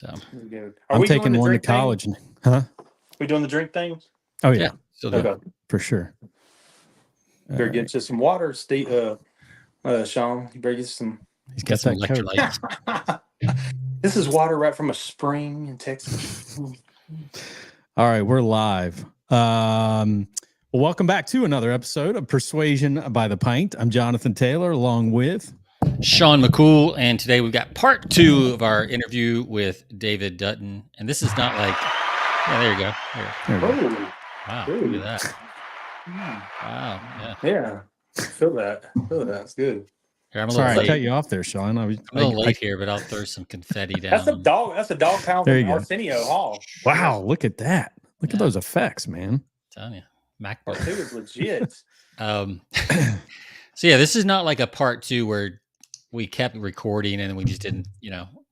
So Good. I'm taking one to college. Huh? We doing the drink thing? Oh yeah, still Okay. for sure. Better get you some water, Sean. You better get some. He's got some that coat. electrolytes. This is water right from a spring in Texas. All right, we're live. Well, welcome back to another episode of Persuasion by the Pint. I'm Jonathan Taylor, along with Sean McCool, and today we've got part 2 of our interview with David Dutton. And this is not like, there you go. There we go. Wow, Ooh. look at that. Wow, Yeah. Feel that. It's good. Here, I'm a Sorry, little I cut late. you off there, Sean. I'm a little late here, but I'll throw some confetti down. That's a dog pound There from you go. Arsenio Hall. Wow, look at that. Look at Yeah. those effects, man. I'm telling you, MacBook. It was legit. So yeah, this is not like a part 2 where we kept recording and we just didn't,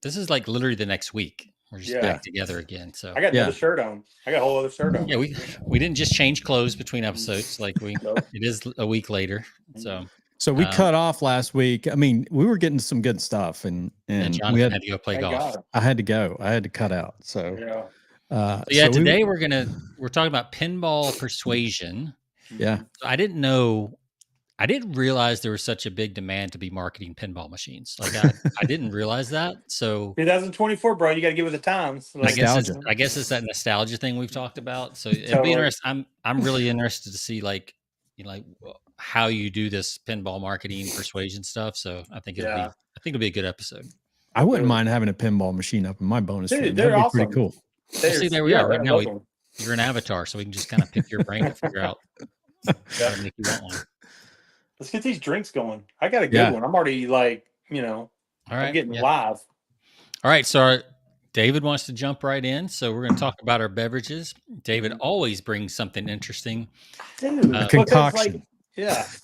this is like literally the next week. We're just back together again. So I got another shirt on. I got a whole other shirt on. yeah, we didn't just change clothes between episodes. Like Nope. it is a week later. So we cut off last week. I mean, we were getting some good stuff, and Jonathan we had to go play Thank golf. God. I had to go. I had to cut out. So Yeah. So today we're talking about Pinball Persuasion. Yeah. I didn't realize there was such a big demand to be marketing pinball machines. Like I didn't realize that. So 2024, bro, you got to get with the times. I guess it's that nostalgia thing we've talked about. So it'd be interesting. I'm really interested to see like how you do this pinball marketing persuasion stuff. So I think it'll be a good episode. I wouldn't mind having a pinball machine up in my bonus room. They're That'd be awesome. pretty cool. See, there we are. Right now, you're an avatar, so we can just kind of pick your brain and figure out how to make you want one. Let's get these drinks going. I got a good one. I'm already All right, I'm getting live. All right, so David wants to jump right in. So we're going to talk about our beverages. David always brings something interesting. Dude, concoction.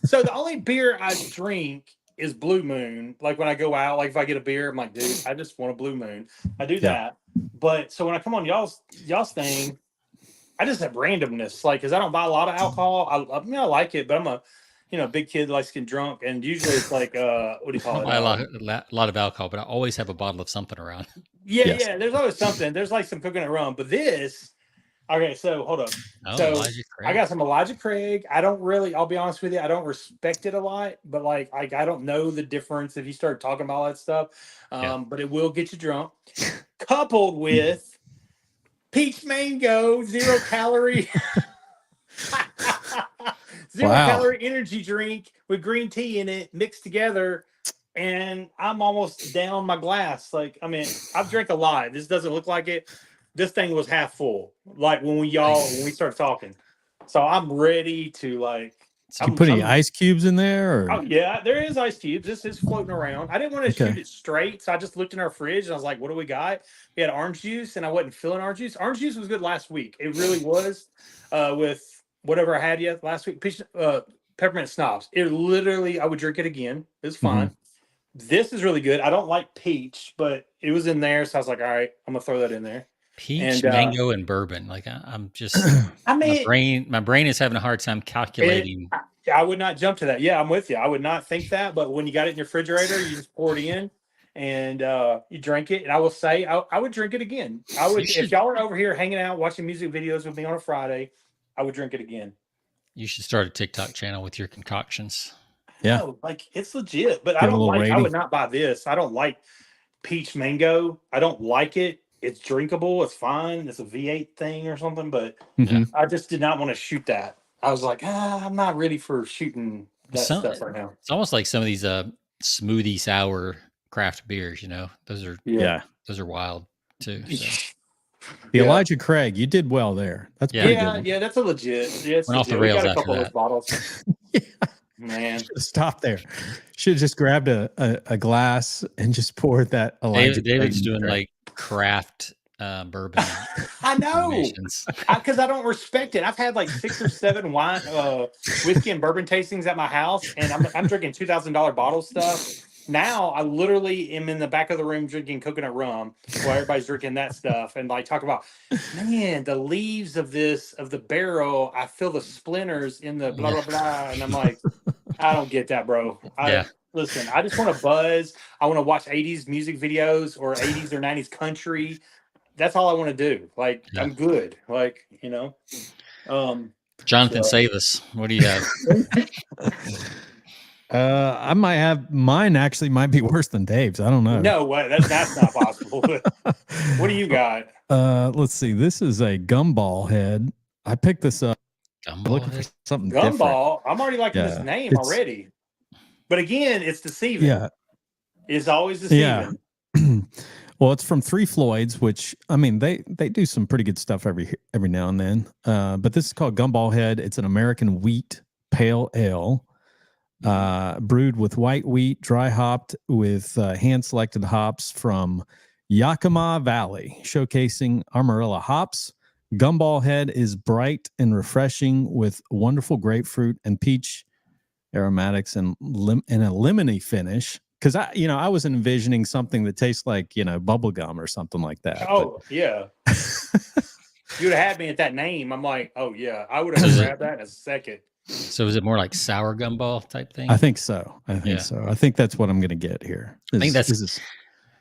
So the only beer I drink is Blue Moon. Like when I go out, like if I get a beer, I'm like, dude, I just want a Blue Moon. I do that. But so when I come on y'all's thing, I just have randomness. Like, because I don't buy a lot of alcohol. I like it, but I'm a big kid that likes to get drunk, and usually it's like what do you call it? I buy a lot of alcohol, but I always have a bottle of something around. Yeah. There's always something. There's like some coconut rum, but this. Okay, so hold up. So I got some Elijah Craig. I'll be honest with you, I don't respect it a lot, but like I don't know the difference if you start talking about all that stuff. But it will get you drunk. Coupled with peach mango, 0 calorie. Calorie energy drink with green tea in it mixed together, and I'm almost down my glass. Like, I mean, I've drank a lot. This doesn't look like it. This thing was half full. Like when we started talking. So I'm ready to like. You put any ice cubes in there? Or? Oh yeah, there is ice cubes. This is floating around. I didn't want to shoot it straight, so I just looked in our fridge and I was like, "What do we got?" We had orange juice, and I wasn't feeling orange juice. Orange juice was good last week. It really was. With whatever I had yet last week, peppermint schnapps. It literally, I would drink it again. It's fine. Mm-hmm. This is really good. I don't like peach, but it was in there, so I was like, all right, I'm gonna throw that in there. Peach, mango, and bourbon. Like I'm just, my brain is having a hard time calculating. I would not jump to that. Yeah, I'm with you. I would not think that, but when you got it in your refrigerator, you just pour it in and you drink it. And I will say, I would drink it again. I would, if y'all are over here hanging out, watching music videos with me on a Friday, I would drink it again. You should start a TikTok channel with your concoctions. Yeah. No, like it's legit, but I would not buy this. I don't like peach mango. I don't like it. It's drinkable. It's fine. It's a V8 thing or something, but I just did not want to shoot that. I was like, I'm not ready for shooting that stuff right now. It's almost like some of these smoothie sour craft beers, those are wild too. So. The Elijah Craig, you did well there. That's pretty good. Yeah, that's a legit. Yeah, went off the rails we got a after couple that. of those bottles. Man, stop there. Should have just grabbed a glass and just poured that Elijah. David's doing like craft bourbon. I know, because I don't respect it. I've had like 6 or 7 wine, whiskey and bourbon tastings at my house, and I'm drinking $2,000 bottle stuff. Now I literally am in the back of the room drinking coconut rum while everybody's drinking that stuff, and like talk about, man, the leaves of the barrel. I feel the splinters in the blah blah blah, and I'm like, I don't get that, bro. Listen, I just want to buzz. I want to watch 80s music videos or 80s or 90s country. That's all I want to do. Like, I'm good. Like, Jonathan, save us. What do you have? I might have mine. Actually, might be worse than Dave's. I don't know. No way. That's not possible. What do you got? Let's see. This is a gumball head. I picked this up. Gumball looking head? for something different. Gumball. I'm already liking this name already. But again, it's deceiving. Yeah. It's always deceiving. Yeah. Well, it's from Three Floyds, which I mean they do some pretty good stuff every now and then. But this is called Gumball Head. It's an American wheat pale ale, brewed with white wheat, dry hopped with hand selected hops from Yakima Valley, showcasing Amarillo hops. Gumball Head is bright and refreshing with wonderful grapefruit and peach aromatics and a lemony finish. Because I was envisioning something that tastes like bubble gum or something like that. Oh yeah, you'd have had me at that name. I'm like, oh yeah, I would have grabbed that in a second. So is it more like sour gumball type thing? I think so. I think that's what I'm going to get here. I think that's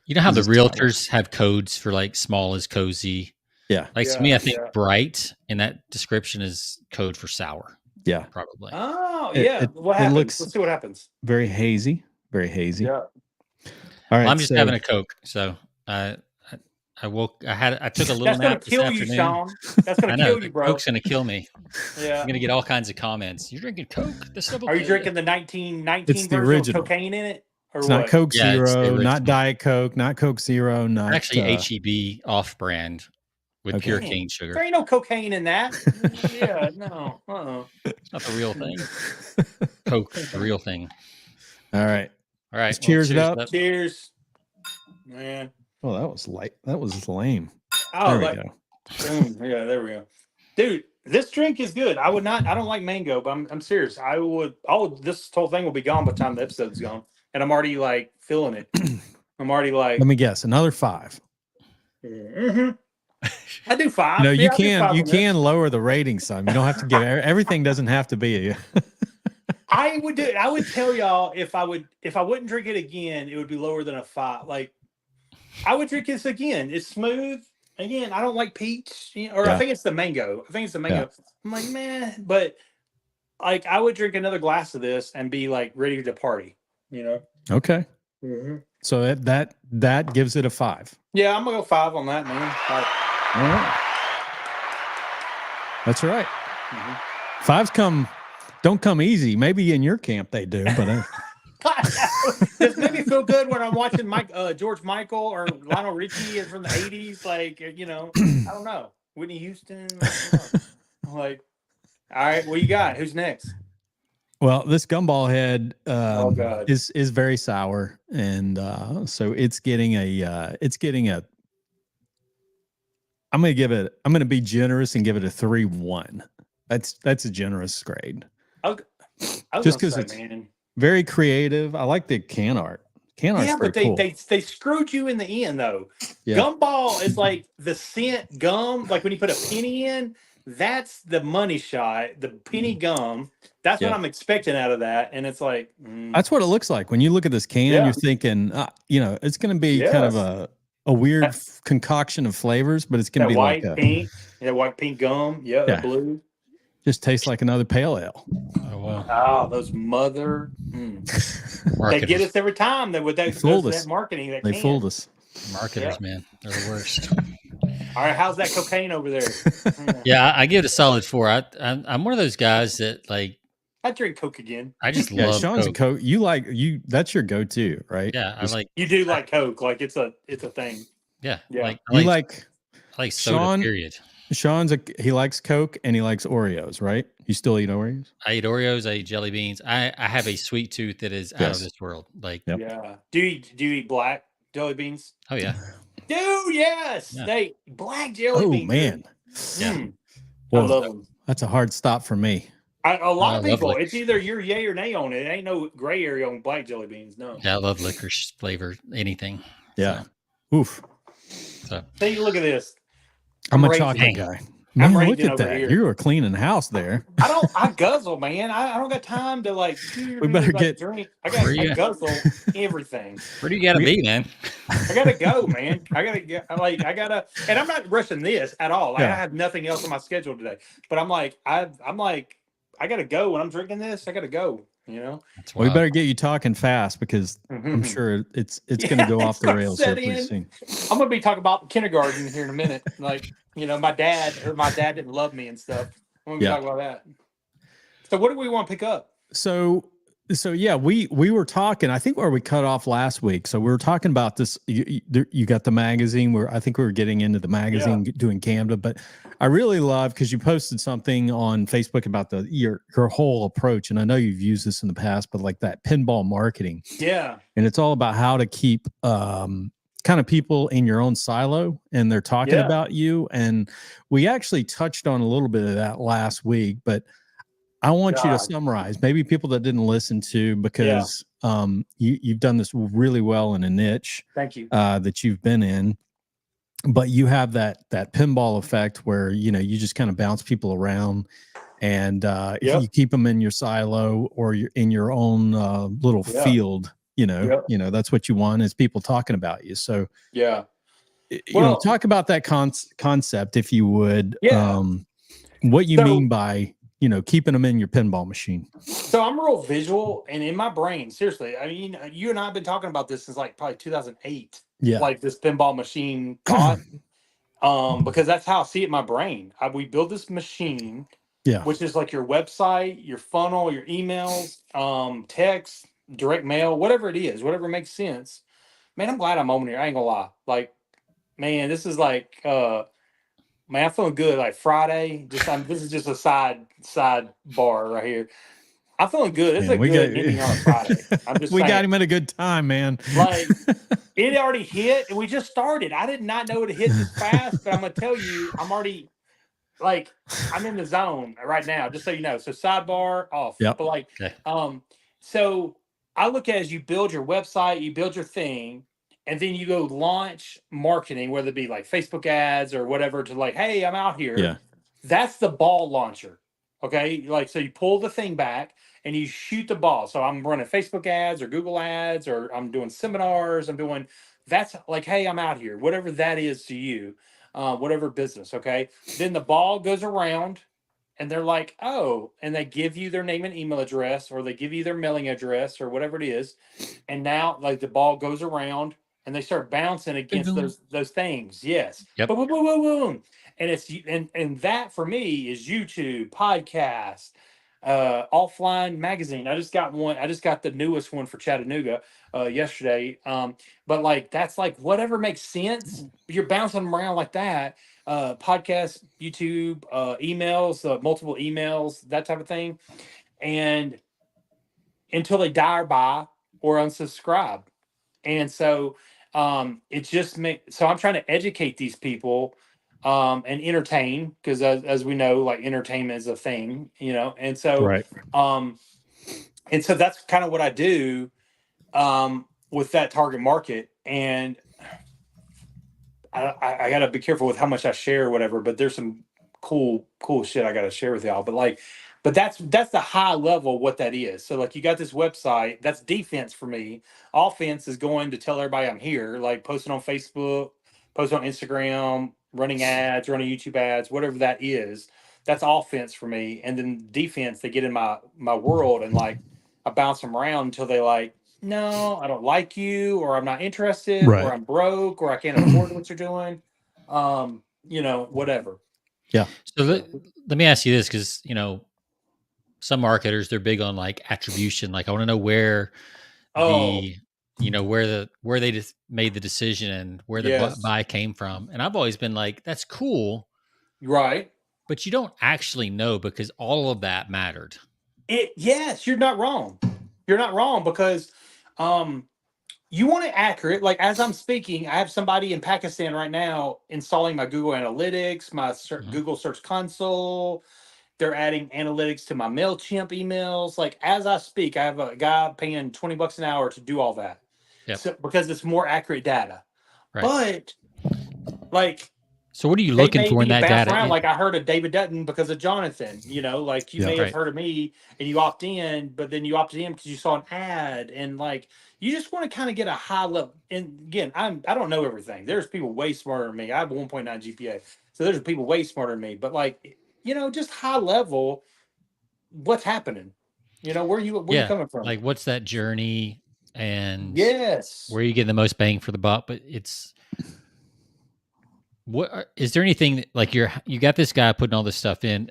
you know how the realtors have codes for like small is cozy. Yeah. Like to me, I think bright in that description is code for sour. Yeah, probably. Oh yeah. What happens? Let's see what happens. Very hazy. Very hazy. Yeah. All right. Well, I'm just having a Coke, so I took a little nap this afternoon. You, Sean. That's gonna kill you, bro. Coke's gonna kill me. Yeah. I'm gonna get all kinds of comments. You're drinking Coke? Are you drinking the 1919 version original. with cocaine in it? Or it's what? Not Coke Zero, not Diet Coke, not Coke Zero, not actually HEB off-brand with pure cane sugar. There ain't no cocaine in that. Yeah, no. It's not the real thing. Coke, the real thing. All right. All right. Let's cheers it up. Cheers. Man. Oh, that was light. That was lame. Oh, there we go. Boom. Yeah, there we go. Dude, this drink is good. I don't like mango, but I'm serious. This whole thing will be gone by the time the episode's gone. And I'm already like feeling it. I'm already like, let me guess, another 5. Mm-hmm. I do 5. No, you can lower the rating some. You don't have to give everything doesn't have to be I would do it. I would tell y'all if I wouldn't drink it again, it would be lower than a 5. Like I would drink this again. It's smooth. Again, I don't like peach, I think it's the mango. Yeah. I'm like, man, but like I would drink another glass of this and be like ready to party, Okay. Mm-hmm. So that gives it a 5. Yeah, I'm gonna go 5 on that, man. All right. That's right. Mm-hmm. 5s don't come easy. Maybe in your camp they do, but This made me feel good when I'm watching George Michael or Lionel Richie from the 80s. Like, I don't know. Whitney Houston. Like, all right, what you got? Who's next? Well, this Gumball Head is very sour, and so it's getting a. I'm going to be generous and give it a 3-1. That's a generous grade. Just because it's very creative. I like the can art. But cool. they screwed you in the end though. Yeah. Gumball is like the scent gum. Like when you put a penny in, that's the money shot. The penny gum. That's what I'm expecting out of that. And it's like that's what it looks like when you look at this can. You're thinking, it's going to be kind of a weird concoction of flavors, but it's going to be white, like pink. White pink gum. Yeah, blue. Just tastes like another pale ale. Oh wow! Oh, those mother. They get us every time. That marketing. They fooled us. Marketers, man, they're the worst. All right, how's that cocaine over there? Yeah, I give it a solid 4. I'm one of those guys that like. I drink Coke again. I just love Sean's Coke. You that's your go-to, right? Yeah, You do like Coke, like it's a thing. Yeah, yeah. I like soda. Sean, period. He likes Coke and he likes Oreos, right? You still eat Oreos? I eat Oreos. I eat jelly beans. I have a sweet tooth that is out of this world. Like, yeah. Do you eat black jelly beans? Oh yeah. Dude, yes. Yeah. Black jelly beans. Oh man. Yeah. Well, I love them. That's a hard stop for me. A lot of people, it's either you're yay or nay on it. It ain't no gray area on black jelly beans. No. Yeah, I love licorice flavor, anything. Yeah. So. Oof. So hey, look at this. I'm a chocolate guy. Man, look at that. Here. You were cleaning house there. I guzzle, man. I don't got time to like we better get drink. I guzzle everything. Where do you gotta be, man? I gotta go, man. I gotta, and I'm not rushing this at all. Like, I have nothing else on my schedule today. But I'm like, I gotta go when I'm drinking this. I gotta go. You know, we better get you talking fast because I'm sure it's gonna go off the rails here pretty soon. I'm gonna be talking about kindergarten here in a minute. Like, you know, my dad didn't love me and stuff. I'm gonna be talking about that. So what do we want to pick up? So yeah, we were talking, I think, where we cut off last week. So we were talking about this. You got the magazine where I think we were getting into the magazine, doing Canva, but I really love because you posted something on Facebook about your whole approach. And I know you've used this in the past, but like that pinball marketing. Yeah. And it's all about how to keep kind of people in your own silo and they're talking about you. And we actually touched on a little bit of that last week, but I want you to summarize, maybe people that didn't listen to, because you've done this really well in a niche. Thank you. That you've been in, but you have that pinball effect where, you know, you just kind of bounce people around, and if you keep them in your silo or you're in your own little field, you know, that's what you want is people talking about you. So you know, talk about that concept if you would. What you mean by, you know, keeping them in your pinball machine. So I'm real visual, and in my brain, seriously, I mean, you and I have been talking about this since like probably 2008. Yeah. Like this pinball machine thought, because that's how I see it in my brain. We build this machine, which is like your website, your funnel, your emails, text, direct mail, whatever it is, whatever makes sense. Man, I'm glad I'm on here. I ain't gonna lie. Like, man, this is like, man, I'm feeling good. Like Friday, this is just a side bar right here. I'm feeling good. It's a good ending on a Friday. I'm just saying. Got him at a good time, man. Like, it already hit, and we just started. I did not know it hit this fast, but I'm gonna tell you, I'm already like, I'm in the zone right now. Just so you know. So sidebar off. Yep. But like, so I look at it as you build your website, you build your thing. And then you go launch marketing, whether it be like Facebook ads or whatever, to like, hey, I'm out here. Yeah. That's the ball launcher. Okay. Like, so you pull the thing back and you shoot the ball. So I'm running Facebook ads or Google ads, or I'm doing seminars. That's like, hey, I'm out here, whatever that is to you, whatever business. Okay. Then the ball goes around and they're like, oh, and they give you their name and email address, or they give you their mailing address or whatever it is. And now like the ball goes around, and they start bouncing against those things. Yes. Yep. Boom, boom, boom, boom, boom. And it's and that for me is YouTube, podcast, offline magazine. I just got one. I just got the newest one for Chattanooga yesterday. But like that's like whatever makes sense. You're bouncing them around like that. Podcast, YouTube, emails, multiple emails, that type of thing. And until they die or buy or unsubscribe. And so it just makes, so I'm trying to educate these people and entertain, because as we know, like entertainment is a thing, you know. And so and so that's kind of what I do with that target market. And I gotta be careful with how much I share or whatever, but there's some cool shit I gotta share with y'all. But that's the high level of what that is. So like you got this website, that's defense for me. Offense is going to tell everybody I'm here, like posting on Facebook, posting on Instagram, running ads, running YouTube ads, whatever that is. That's offense for me. And then defense, they get in my world and like I bounce them around until they like, no, I don't like you, or I'm not interested, or I'm broke, or I can't afford what you're doing. You know, whatever. Yeah. So let me ask you this, because you know, some marketers, they're big on like attribution. Like I want to know where where they just made the decision and where the buy came from. And I've always been like, that's cool. Right. But you don't actually know, because all of that mattered. Yes, you're not wrong. You're not wrong, because you want it accurate. Like as I'm speaking, I have somebody in Pakistan right now installing my Google Analytics, my Google Search Console. They're adding analytics to my MailChimp emails. Like as I speak, I have a guy paying $20 an hour to do all that. Yep. So, because it's more accurate data. Right. But like So what are you They looking may for in be that bounced data? around. Like I heard of David Dutton because of Jonathan. You know, like you may have heard of me and you opt in, but then you opted in because you saw an ad, and like you just want to kind of get a high level. And again, I don't know everything. There's people way smarter than me. I have a 1.9 GPA, so there's people way smarter than me. But like just high level, what's happening? Where you coming from? Like what's that journey, and yes, where you get the most bang for the buck? But it's is there anything that, like you got this guy putting all this stuff in?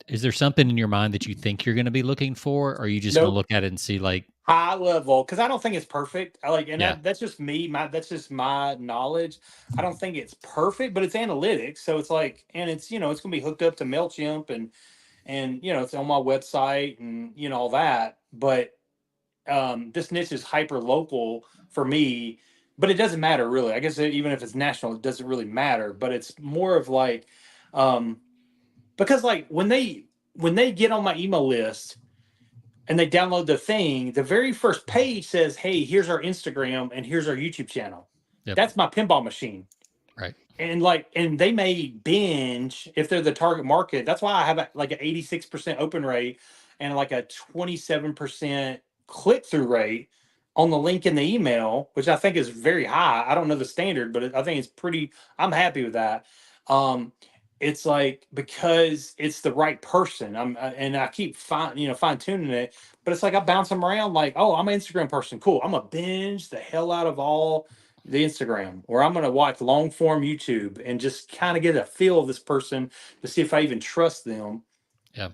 Is there something in your mind that you think you're going to be looking for, or are you just going to look at it and see like high level? Because I don't think it's perfect. That's just me. That's just my knowledge. I don't think it's perfect, but it's analytics. So it's like, and it's it's going to be hooked up to Mailchimp and it's on my website and all that. But this niche is hyper local for me, but it doesn't matter really. I guess even if it's national, it doesn't really matter. But it's more of like, because like when they get on my email list and they download the thing, the very first page says, "Hey, here's our Instagram and here's our YouTube channel." Yep. That's my pinball machine. Right. And they may binge if they're the target market. That's why I have like an 86% open rate and like a 27% click-through rate on the link in the email, which I think is very high. I don't know the standard, but I think it's pretty. I'm happy with that. It's like because it's the right person. And I keep fine tuning it, but it's like I bounce them around. Like, oh, I'm an Instagram person. Cool. I'm gonna binge the hell out of all the Instagram, or I'm gonna watch long form YouTube and just kind of get a feel of this person to see if I even trust them. Yeah.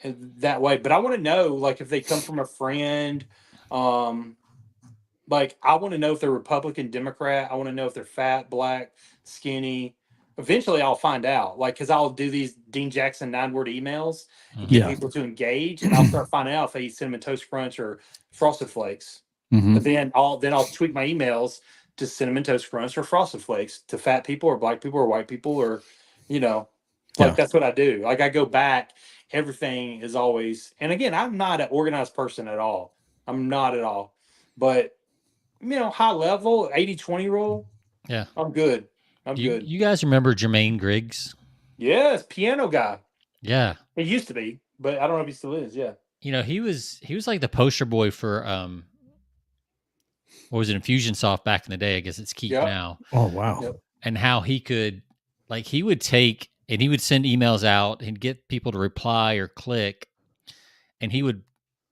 That way. But I want to know, like, if they come from a friend. Like I want to know if they're Republican, Democrat. I want to know if they're fat, black, skinny. Eventually, I'll find out. Like, because I'll do these Dean Jackson 9-word emails and get people to engage, and I'll start finding out if they eat Cinnamon Toast Crunch or Frosted Flakes. Mm-hmm. But then I'll tweak my emails to Cinnamon Toast Crunch or Frosted Flakes to fat people or black people or white people or, that's what I do. Like I go back. Everything is always, and again, I'm not an organized person at all. I'm not at all, but. High level, 80-20 rule. Yeah. I'm good. Good. You guys remember Jermaine Griggs? Yes, piano guy. Yeah. He used to be, but I don't know if he still is. Yeah. He was like the poster boy for what was it, Infusionsoft back in the day? I guess it's Keep now. Oh wow. Yep. And how he could he would take and he would send emails out and get people to reply or click, and he would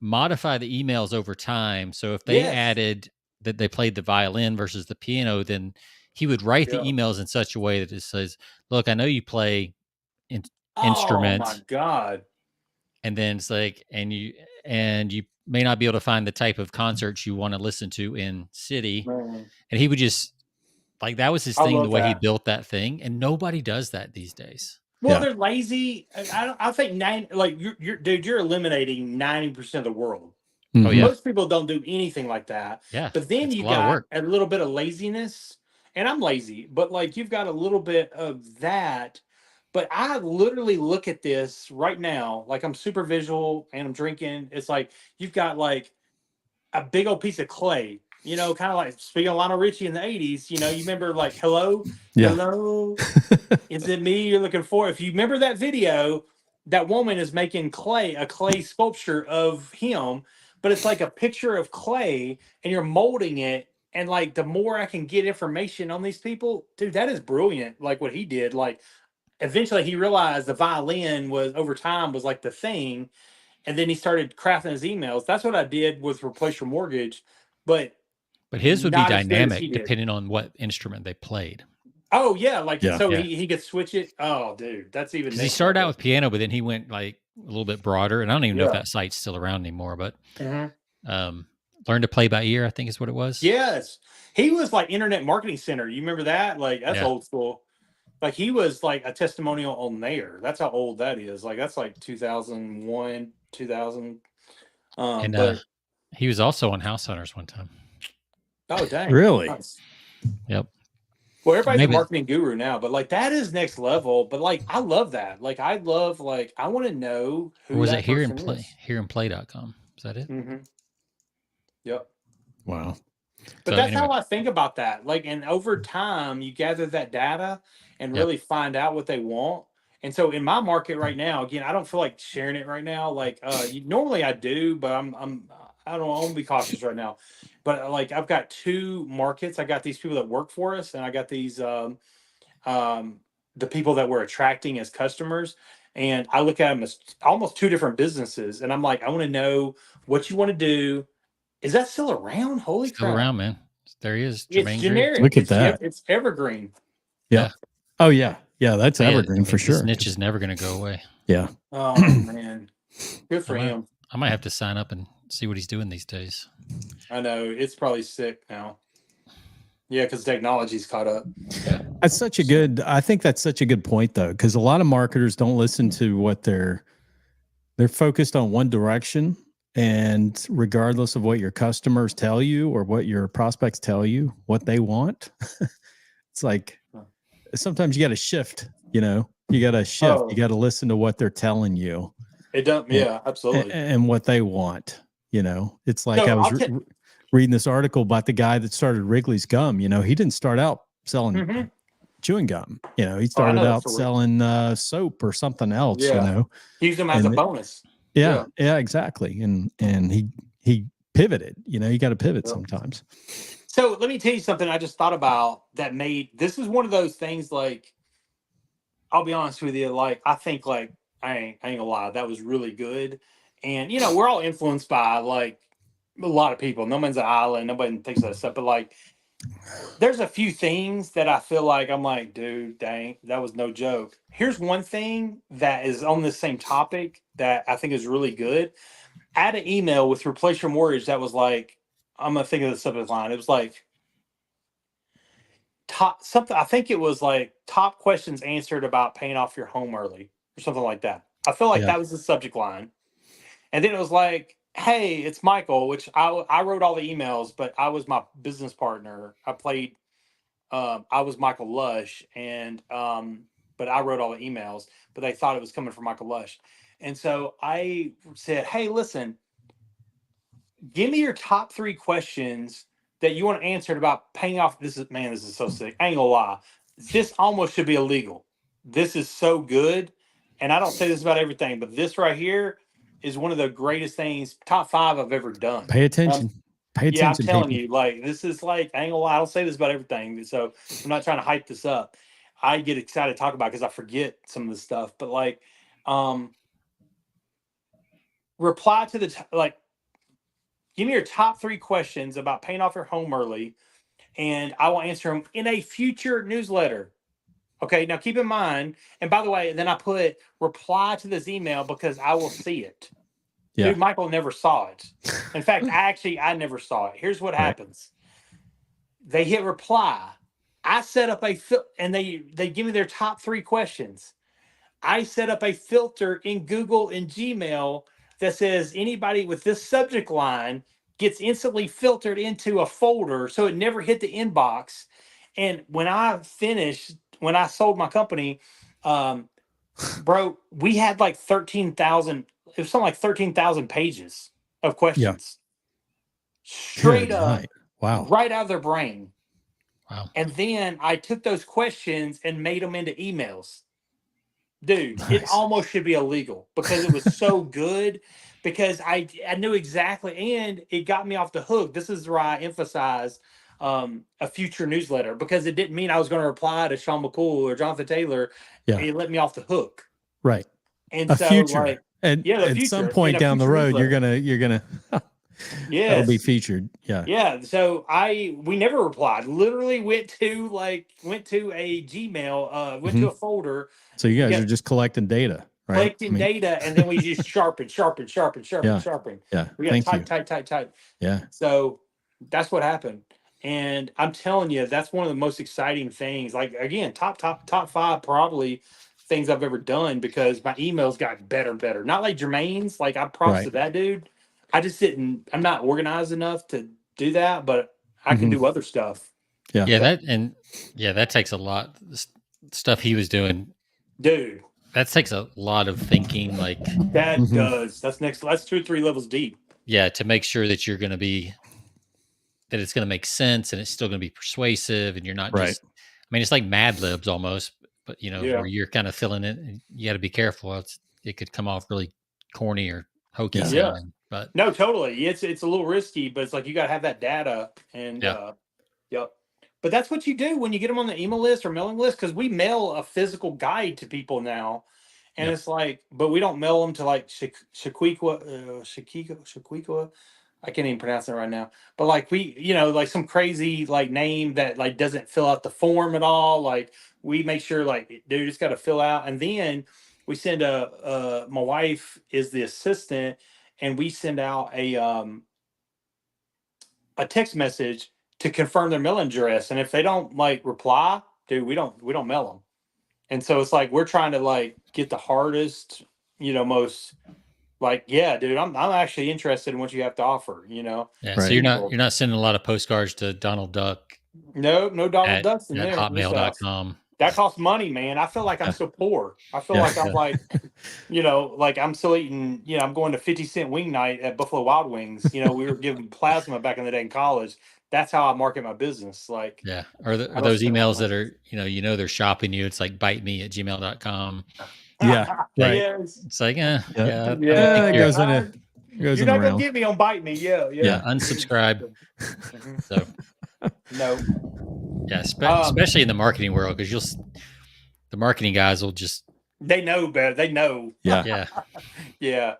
modify the emails over time. So if they added that they played the violin versus the piano, then he would write the emails in such a way that it says, "Look, I know you play instruments." Oh my God. And then it's like, and you may not be able to find the type of concerts you want to listen to in city. Man. And he would just that was his thing, the way he built that thing. And nobody does that these days. Well, they're lazy. I think you're eliminating 90% of the world. Mm-hmm. Oh, yeah. Most people don't do anything like that. Yeah. But then you got a little bit of laziness, and I'm lazy, but like you've got a little bit of that. But I literally look at this right now, like I'm super visual and I'm drinking. It's like you've got like a big old piece of clay, kind of like speaking of Lionel Richie in the 80s. You remember like hello, is it me you're looking for? If you remember that video, that woman is making a clay sculpture of him. But it's like a picture of clay and you're molding it. And like, the more I can get information on these people, dude, that is brilliant. Like what he did, like eventually he realized the violin was over time was like the thing. And then he started crafting his emails. That's what I did with Replace Your Mortgage. But his would be dynamic depending on what instrument they played. Oh yeah. He could switch it. Oh dude, that's even. He started out with piano, but then he went like a little bit broader, and I don't even know if that site's still around anymore, but Learn to Play by Ear, I think is what it was. Yes. He was like Internet Marketing Center. You remember that? Like that's old school. Like he was like a testimonial on there. That's how old that is. Like that's like 2001, 2000. And he was also on House Hunters one time. Oh dang. Really? Nice. Yep. Well, everybody's a marketing guru now, but like that is next level. But like I love that. Like I love I want to know who was that it Here and person Play? is. Hereandplay.com. Is that it? Mm-hmm. Yep. Wow. But that's how I think about that. Like, and over time, you gather that data, and really find out what they want. And so in my market right now, again, I don't feel like sharing it right now. Like normally I do, but I don't want to be cautious right now. But like I've got two markets. I got these people that work for us, and I got these the people that we're attracting as customers. And I look at them as almost two different businesses. And I'm like, I want to know what you want to do. Is that still around? Holy Still crap. around, man. There he is. It's Jermaine generic. Look at that. It's evergreen. Yeah. Oh yeah. Yeah. That's evergreen for sure. This niche is never going to go away. Yeah. Oh man. Good for him. I might have to sign up and see what he's doing these days. I know. It's probably sick now. Yeah, because technology's caught up. Yeah. That's such a good, I think that's such a good point though, because a lot of marketers don't listen to what they're focused on one direction. And regardless of what your customers tell you or what your prospects tell you, what they want, it's like sometimes you got to shift, you got to shift. Oh. You got to listen to what they're telling you. It don't, yeah, absolutely. And what they want, it's like I was reading this article about the guy that started Wrigley's gum. He didn't start out selling chewing gum. He started out selling soap or something else. Yeah. He used them as a bonus. Yeah, exactly. And he pivoted. You got to pivot sometimes. So let me tell you something I just thought about that this is one of those things. Like, I'll be honest with you. Like, I think like I ain't gonna lie, that was really good. And we're all influenced by like a lot of people. No one's an island. Nobody thinks of that stuff. But like, there's a few things that I feel like I'm like, dude, dang, that was no joke. Here's one thing that is on the same topic that I think is really good. I had an email with Replace Your Mortgage that was like, I'm gonna think of the subject line. It was like I think it was like top questions answered about paying off your home early or something like that. I feel like that was the subject line. And then it was like, hey, it's Michael, which I wrote all the emails, but I was my business partner. I was Michael Lush, and but I wrote all the emails, but they thought it was coming from Michael Lush. And so I said, hey, listen, give me your top 3 questions that you want answered about paying off. This is so sick. I ain't gonna lie. This almost should be illegal. This is so good. And I don't say this about everything, but this right here is one of the greatest things, top 5 I've ever done. Pay attention. Pay attention. Yeah, I'm telling you, like, this is like, I ain't gonna lie, I don't say this about everything. So I'm not trying to hype this up. I get excited to talk about it because I forget some of the stuff. But like, reply to give me your top 3 questions about paying off your home early, and I will answer them in a future newsletter. Okay, now keep in mind, and by the way, then I put reply to this email because I will see it. Yeah. Dude, Michael never saw it. In fact, I never saw it. Here's what happens. They hit reply. I set up and they give me their top 3 questions. I set up a filter in Google and Gmail that says anybody with this subject line gets instantly filtered into a folder, so it never hit the inbox. And when I sold my company, bro, we had like 13,000. It was something like 13,000 pages of questions. Straight up. Wow. Right out of their brain. Wow. And then I took those questions and made them into emails. Dude, It almost should be illegal because it was so good, because I knew exactly, and it got me off the hook. This is where I emphasize a future newsletter, because it didn't mean I was going to reply to Sean McCool or Jonathan Taylor. Yeah. It let me off the hook. Right. And future. Like, and at some point down the road, newsletter. you're gonna that'll be featured. Yeah. Yeah. So we never replied. Literally went to a Gmail, went to a folder. So you guys are just collecting data, right? Collecting data, and then we just sharpen. Yeah. We got type. Yeah. So that's what happened. And I'm telling you, that's one of the most exciting things. Like, again, top 5 probably things I've ever done, because my emails got better and better. Not like Jermaine's. Like, I props to that dude. I'm not organized enough to do that, but I can do other stuff. Yeah. Yeah. That takes a lot. Stuff he was doing, dude. That takes a lot of thinking. Like that does. That's 2 or 3 levels deep. Yeah. To make sure that that it's going to make sense and it's still going to be persuasive, and you're not just, I mean, it's like Mad Libs almost, but where you're kind of filling it, and you got to be careful. It could come off really corny or hokey sounding. But no, totally, it's a little risky, but it's like you got to have that data, and yep. But that's what you do when you get them on the email list or mailing list, because we mail a physical guide to people now, and it's like, but we don't mail them to like Shaquiqua. I can't even pronounce it right now. But like we, like some crazy like name that like doesn't fill out the form at all. Like we make sure like, dude, it's got to fill out, and then we send my wife is the assistant, and we send out a text message to confirm their mailing address. And if they don't like reply, dude, we don't mail them. And so it's like we're trying to like get the hardest, most like, yeah, dude, I'm actually interested in what you have to offer, Yeah. Right. So you're not sending a lot of postcards to Donald Duck. No Donald Ducks in there. Hotmail.com. That costs money, man. I feel like I'm so poor. I feel like I'm like, like I'm still eating, I'm going to 50-cent wing night at Buffalo Wild Wings. We were giving plasma back in the day in college. That's how I market my business. Like, yeah. Are those emails that are, they're shopping you. It's like biteme@gmail.com. Yeah. Right. Yes. It's like, it goes you're not going to get me on Bite Me. Yeah. Unsubscribe. So, no. Yeah. Especially in the marketing world, because the marketing guys will just. They know better. They know. Yeah. Yeah. Yeah.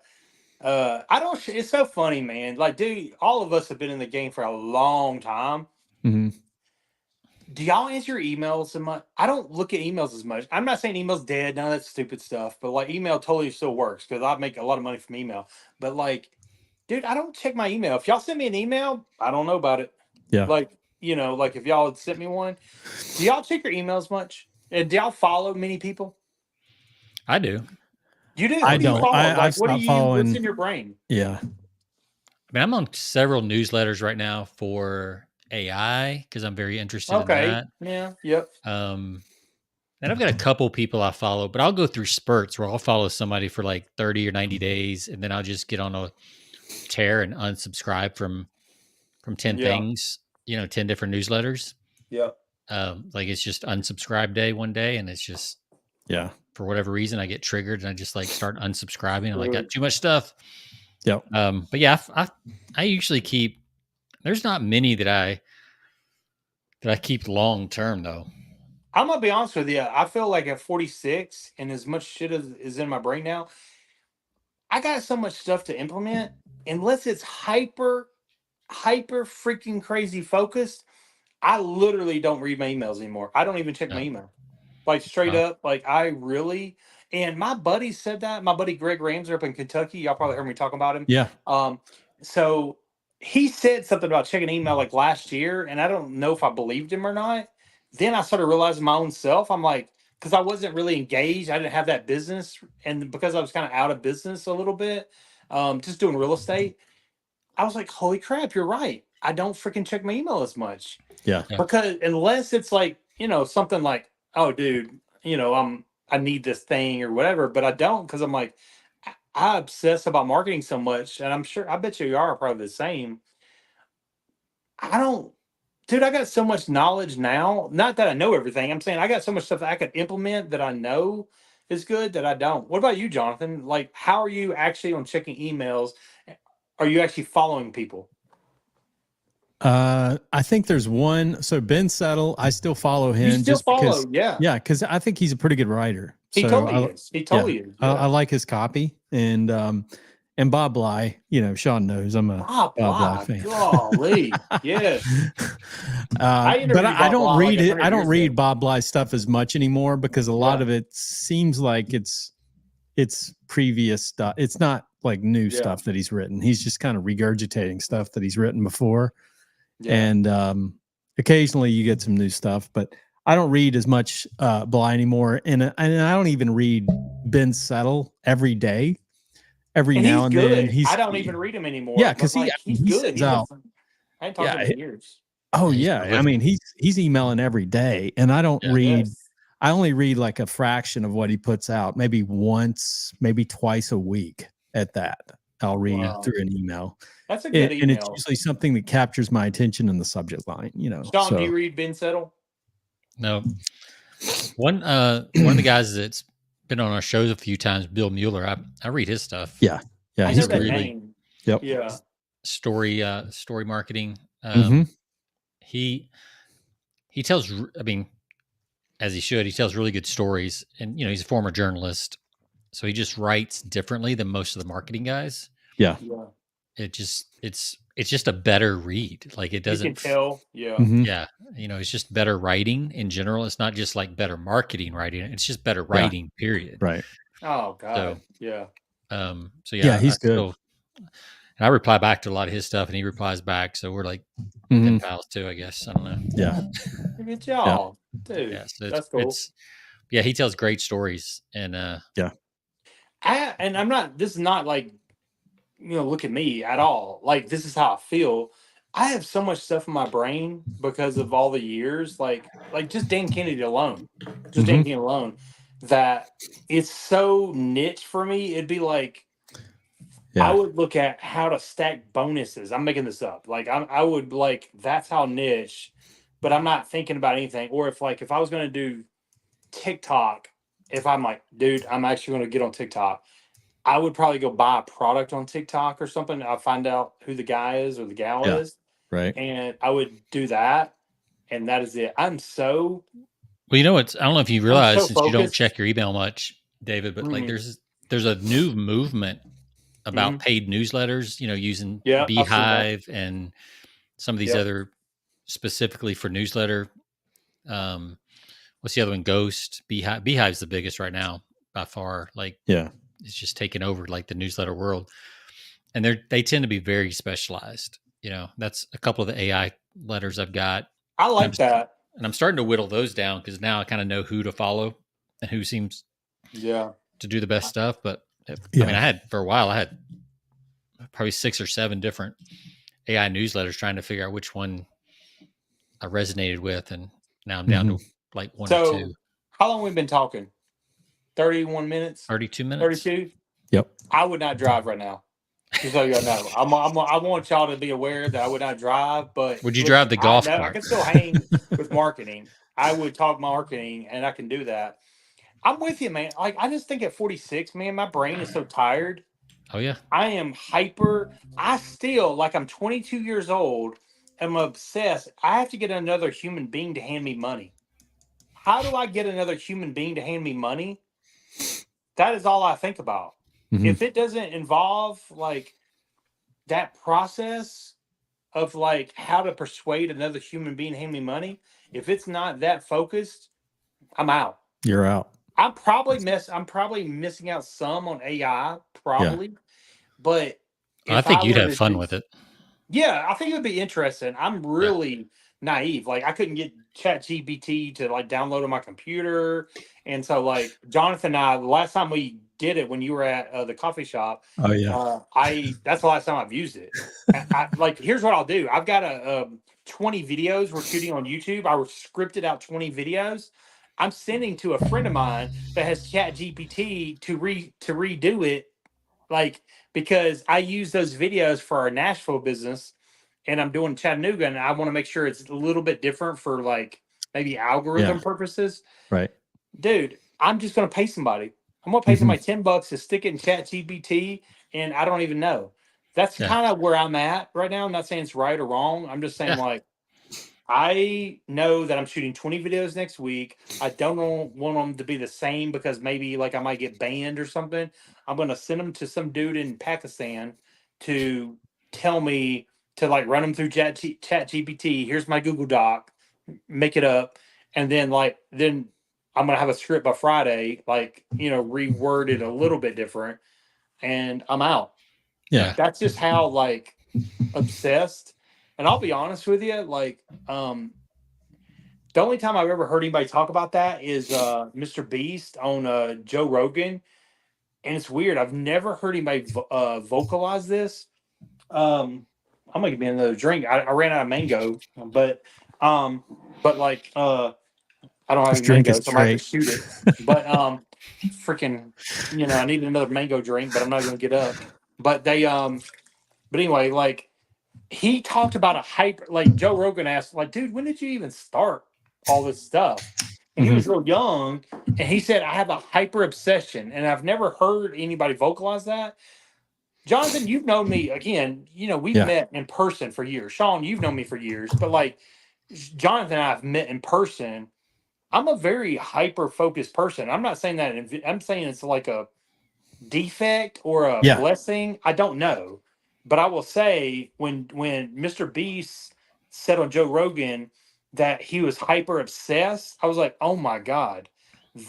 It's so funny, man. Like, dude, all of us have been in the game for a long time. Mm-hmm. Do y'all answer your emails so much? I don't look at emails as much. I'm not saying email's dead, none of that stupid stuff, but like email totally still works because I make a lot of money from email. But like, dude, I don't check my email. If y'all send me an email, I don't know about it. Yeah. Like, like if y'all had sent me one, do y'all check your emails much? And do y'all follow many people? I do. You do? I don't. What's in your brain? Yeah. I mean, I'm on several newsletters right now for AI because I'm very interested in that. Yeah. Yep. And I've got a couple people I follow, but I'll go through spurts where I'll follow somebody for like 30 or 90 days, and then I'll just get on a tear and unsubscribe from 10 things, 10 different newsletters. Yeah. Like it's just unsubscribe day one day, and it's just for whatever reason I get triggered and I just like start unsubscribing. I'm like, got too much stuff. Yeah. But yeah, I usually keep. There's not many that I keep long term though. I'm gonna be honest with you. I feel like at 46, and as much shit as is in my brain now, I got so much stuff to implement. Unless it's hyper freaking crazy focused, I literally don't read my emails anymore. I don't even check my email. Like straight up, like I really. And my buddy said that. My buddy Greg Ramsey up in Kentucky. Y'all probably heard me talk about him. Yeah. So he said something about checking email like last year, and I don't know if I believed him or not. Then I started realizing my own self. I'm like, because I wasn't really engaged. I didn't have that business. And because I was kind of out of business a little bit, just doing real estate, I was like, holy crap, you're right. I don't freaking check my email as much. Yeah. Because unless it's like, something like, oh, dude, I need this thing or whatever, but I don't, because I'm like, I obsess about marketing so much. And I bet you are probably the same. Dude, I got so much knowledge now. Not that I know everything. I'm saying I got so much stuff that I could implement that I know is good that I don't. What about you, Jonathan? Like, how are you actually on checking emails? Are you actually following people? I think there's one. So Ben Settle, I still follow him. You still follow, yeah. Yeah, because I think he's a pretty good writer. He totally is. He totally is. Yeah. I like his copy. And Bob Bly, Sean knows I'm a Bob Bly fan. Golly, yes. But I don't read it. I don't read Bob Bly's stuff as much anymore because a lot of it seems like it's previous stuff. It's not like new stuff that he's written. He's just kind of regurgitating stuff that he's written before. Yeah. And occasionally you get some new stuff, but I don't read as much Bly anymore. And I don't even read Ben Settle every day. Every now and then, I don't even read him anymore. Yeah, because he's good. I ain't talking to him in years. Oh yeah, I mean he's emailing every day, and I don't read. Yes. I only read like a fraction of what he puts out, maybe once, maybe twice a week. At that, I'll read through an email. That's a good email, and it's usually something that captures my attention in the subject line. Sean, do you read Ben Settle? No. One of the guys that's been on our shows a few times, Bill Mueller. I read his stuff. Yeah, I he's know that great. name. Yep. Yeah. Story marketing. Mhm. He tells. I mean, as he should. He tells really good stories, and he's a former journalist, so he just writes differently than most of the marketing guys. Yeah. It's just a better read. Like it doesn't. You can tell. Yeah. Mhm. Yeah. It's just better writing in general. It's not just like better marketing writing. It's just better writing. Period. Right. Oh God. So, yeah. So yeah, he's good. And I reply back to a lot of his stuff, and he replies back. So we're like pen pals too, I guess. I don't know. Yeah. Good job, dude. Yeah, so That's cool. Yeah, he tells great stories, and and I'm not. This is not like look at me at all. Like this is how I feel. I have so much stuff in my brain because of all the years, like just Dan Kennedy alone, Dan Kennedy alone, that it's so niche for me. It'd be like I would look at how to stack bonuses. I'm making this up. Like I would like that's how niche, but I'm not thinking about anything. Or if I was going to do TikTok, if I'm like, dude, I'm actually going to get on TikTok, I would probably go buy a product on TikTok or something. I'll find out who the guy is or the gal is. Right. And I would do that. And that is it. I'm so. Well, I don't know if you realize since you don't focused. check your email much, David, but like there's a new movement about paid newsletters, using Beehive and some of these other specifically for newsletter. What's the other one? Ghost, Beehive. Beehive's the biggest right now by far. Like, it's just taken over like the newsletter world. And they tend to be very specialized. That's a couple of the AI letters I've got. I like that. And I'm starting to whittle those down because now I kind of know who to follow and who seems to do the best stuff. But I mean, for a while, I had probably 6 or 7 different AI newsletters trying to figure out which one I resonated with. And now I'm down to like 1 or 2. How long we've been talking? 31 minutes? 32 minutes. 32? Yep. I would not drive right now. Just so y'all know. I want y'all to be aware that I would not drive, but would you drive the golf cart? I can still hang with marketing. I would talk marketing and I can do that. I'm with you, man. Like I just think at 46, man, my brain is so tired. Oh yeah. I am hyper. I still I'm 22 years old. I'm obsessed. I have to get another human being to hand me money. How do I get another human being to hand me money? That is all I think about. If it doesn't involve that process of how to persuade another human being to hand me money, if it's not that focused, I'm out. You're out. I'm probably missing out some on AI, probably. But I think you'd have fun with it. Yeah, I think it would be interesting. I'm really naive. I couldn't get ChatGPT to download on my computer. And so Jonathan and I, the last time we did it when you were at the coffee shop. Oh yeah. That's the last time I've used it. Here's what I'll do. I've got 20 videos we're shooting on YouTube. I scripted out 20 videos. I'm sending to a friend of mine that has ChatGPT to redo it. Because I use those videos for our Nashville business and I'm doing Chattanooga and I want to make sure it's a little bit different for maybe algorithm purposes. Right. Dude, I'm just going to pay somebody. I'm going to pay somebody $10 to stick it in ChatGPT and I don't even know. That's kind of where I'm at right now. I'm not saying it's right or wrong. I'm just saying I know that I'm shooting 20 videos next week. I don't want them to be the same because maybe I might get banned or something. I'm going to send them to some dude in Pakistan to tell me to run them through ChatGPT. Here's my Google Doc, make it up. And then then I'm going to have a script by Friday, reword it a little bit different and I'm out. Yeah. That's just how obsessed. And I'll be honest with you, the only time I've ever heard anybody talk about that is Mr. Beast on Joe Rogan. And it's weird. I've never heard anybody vocalize this. I'm going to give me another drink. I ran out of mango, but I don't have any mango, so I'm going to have to shoot it. But freaking, I need another mango drink, but I'm not going to get up. But they, but anyway, he talked about a hyper, Joe Rogan asked, dude, when did you even start all this stuff? and he was real young, and he said, I have a hyper obsession, and I've never heard anybody vocalize that. Jonathan, you've known me again. We've met in person for years. Sean, you've known me for years, but like Jonathan and I have met in person. I'm a very hyper focused person. I'm not saying that. I'm saying it's like a defect or a blessing. I don't know, but I will say when Mr. Beast said on Joe Rogan that he was hyper obsessed, I was like, oh my God,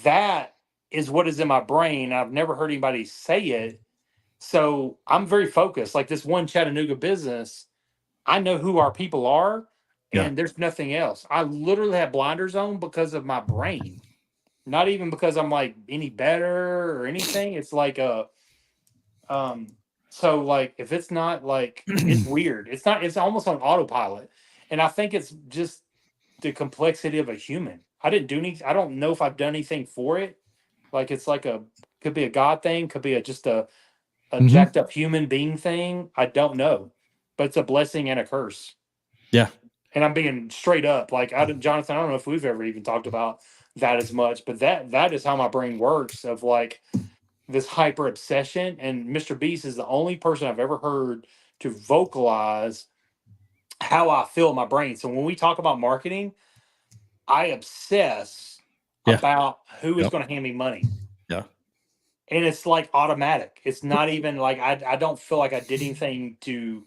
that is what is in my brain. I've never heard anybody say it. So I'm very focused. Like this one Chattanooga business, I know who our people are, and there's nothing else. I literally have blinders on because of my brain. Not even because I'm like any better or anything. It's like so like if it's not like it's weird. It's almost on autopilot. And I think it's just the complexity of a human. I don't know if I've done anything for it. Like it's like could be a God thing, could be just a jacked up human being thing. I don't know. But it's a blessing and a curse. Yeah. And I'm being straight up. Like Jonathan, I don't know if we've ever even talked about that as much, but that is how my brain works, of like this hyper obsession. And Mr. Beast is the only person I've ever heard to vocalize how I feel in my brain. So when we talk about marketing, I obsess about who is going to hand me money. Yeah. And it's like automatic. It's not even like I don't feel like I did anything to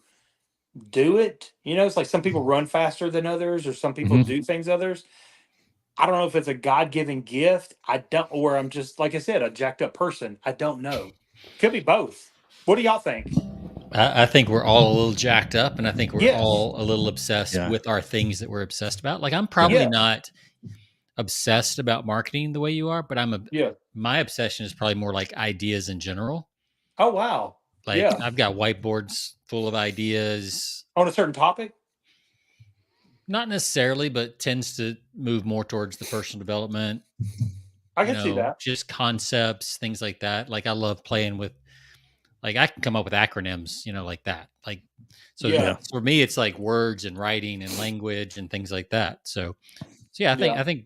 do it. It's like some people run faster than others, or some people do things others. I don't know if it's a God-given gift. Or I'm just, like I said, a jacked up person. I don't know. Could be both. What do y'all think? I think we're all a little jacked up, and I think we're all a little obsessed with our things that we're obsessed about. Like I'm probably not obsessed about marketing the way you are, but my obsession is probably more like ideas in general. Oh, wow. Like I've got whiteboards full of ideas. On a certain topic? Not necessarily, but tends to move more towards the personal development. I can see that. Just concepts, things like that. Like I love playing with, like I can come up with acronyms, like that. Like, so for me, it's like words and writing and language and things like that. So yeah, I think,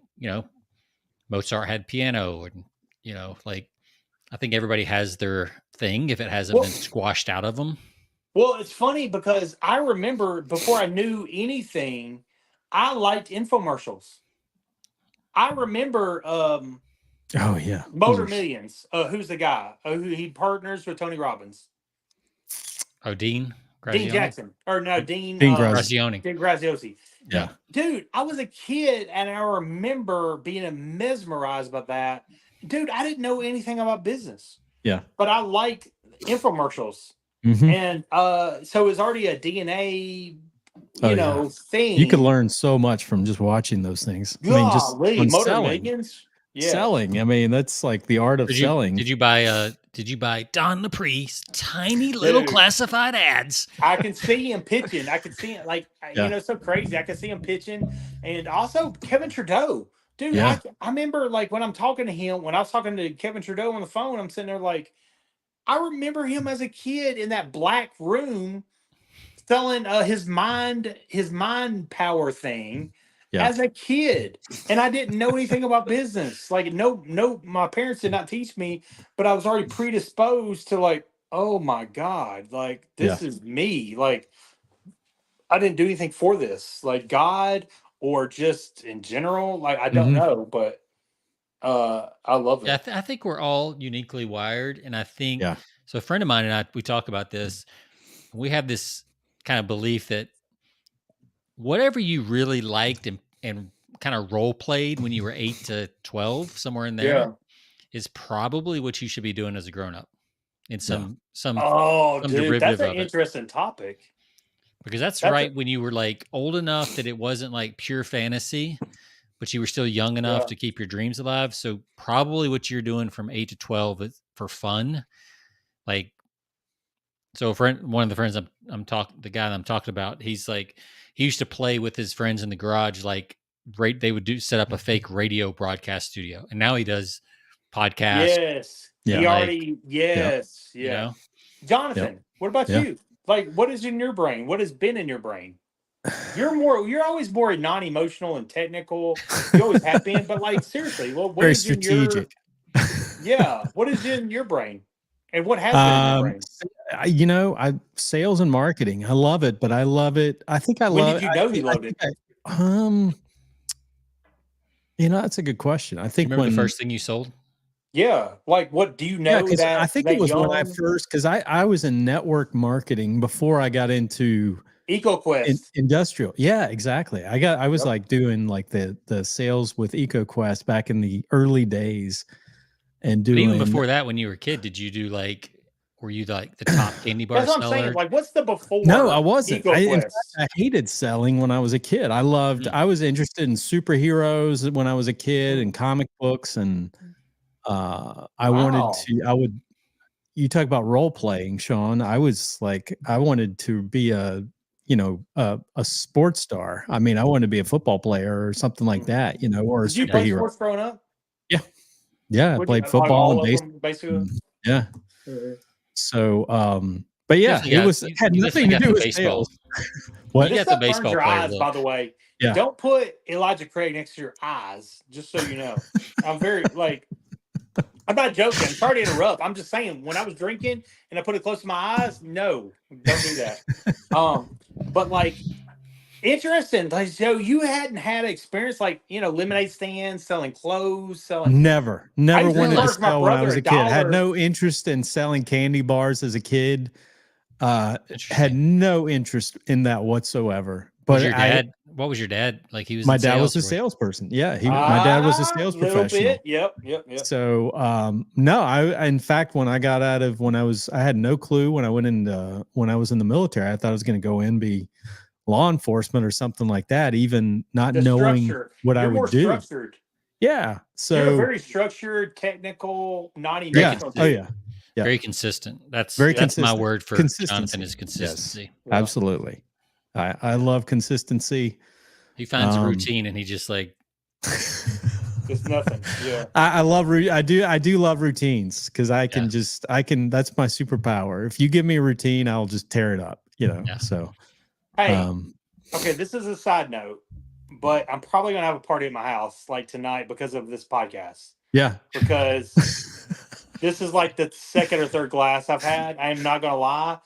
Mozart had piano, and, like I think everybody has their thing if it hasn't been squashed out of them. Well, it's funny because I remember before I knew anything, I liked infomercials. I remember Motor Millions. Who's the guy? Who he partners with Tony Robbins? Oh, Dean Jackson. Or no, Dean Graziosi. Dean Graziosi. Yeah. Dude, I was a kid and I remember being mesmerized by that. Dude, I didn't know anything about business. Yeah. But I liked infomercials. And so it was already a DNA, thing. You could learn so much from just watching those things. Golly, I mean, just Motor selling. Millions. Selling. I mean, that's like the art of selling. Did you buy Don Lepre's tiny little classified ads? I can see him pitching. I can see it so crazy. I can see him pitching. And also Kevin Trudeau. Dude, I remember like when I was talking to Kevin Trudeau on the phone, I'm sitting there like, I remember him as a kid in that black room selling his mind power thing as a kid. And I didn't know anything about business. Like, no, my parents did not teach me, but I was already predisposed to like, oh my God, like this is me. Like, I didn't do anything for this, like God or just in general. Like, I don't know, but I love it. Yeah, I think we're all uniquely wired, and I think so. A friend of mine and I, we talk about this. We have this kind of belief that whatever you really liked and kind of role played when you were 8 to 12, somewhere in there, is probably what you should be doing as a grown up. In some derivative that's an of it. Interesting topic. Because that's right when you were like old enough that it wasn't like pure fantasy, but you were still young enough to keep your dreams alive. So probably what you're doing from 8 to 12 is for fun. Like, so one of the friends the guy that I'm talking about, he's like, he used to play with his friends in the garage. Like they would set up a fake radio broadcast studio, and now he does podcasts. Yes. Yeah. Jonathan, what about you? Like, what is in your brain? What has been in your brain? You're always more non-emotional and technical. You always have been, but like seriously, what Very is in your strategic. what is in your brain, and what has been in your brain? I sales and marketing. I love it, but I love it. I think I When love. did you know you loved it? That's a good question. I think You remember when the first thing you sold? Yeah, like what do you know because I that think it was when I young first because I was in network marketing before I got into EcoQuest? industrial. Yeah, exactly. I was Yep. like doing like the sales with EcoQuest back in the early days, and But even doing before that, when you were a kid, were you like the top candy bar That's what I'm saying. seller? Like, what's the before? No, I wasn't. In fact, EcoQuest. I hated selling when I was a kid. I was interested in superheroes when I was a kid and comic books, and Wow. you talk about role playing, Sean. I wanted to be a sports star. I mean, I wanted to be a football player or something like that, or a Did you play superhero. sports growing up? Yeah. Yeah. I Like played football all and of baseball. them, basically. Yeah. So, but yeah, You had nothing to do with sales. What? You This got the stuff burns baseball your player eyes, look. by the way. Yeah. Don't put Elijah Craig next to your eyes, just so you know. I'm very I'm not joking. I'm sorry to interrupt. I'm just saying when I was drinking and I put it close to my eyes, no, don't do that. But like interesting. Like, so you hadn't had experience like lemonade stands, selling clothes, selling. Never I used to wanted to charge my sell when I was brother a kid. I had $1. no interest in selling candy bars as a kid. Had Interesting. no interest in that whatsoever. Was But your dad? What was your dad like? He was my in dad was sales. a salesperson. Yeah, my dad was a sales Little professional. bit. Yep. So no, in fact, when I got out of I had no clue when I went in when I was in the military. I thought I was going to go in be law enforcement or something like that, even not knowing what I would more do. Structured. Yeah. So you're a very structured, technical, non-emotional. Yeah. Oh yeah. Yeah. Very consistent. That's very that's consistent. my word for Jonathan is consistency. Yes, absolutely. I love consistency. He finds a routine and he just like it's nothing. Yeah. I do love routines because I can that's my superpower. If you give me a routine, I'll just tear it up, So hey, okay, this is a side note, but I'm probably gonna have a party at my house like tonight because of this podcast. Yeah. Because this is like the second or third glass I've had. I am not gonna lie.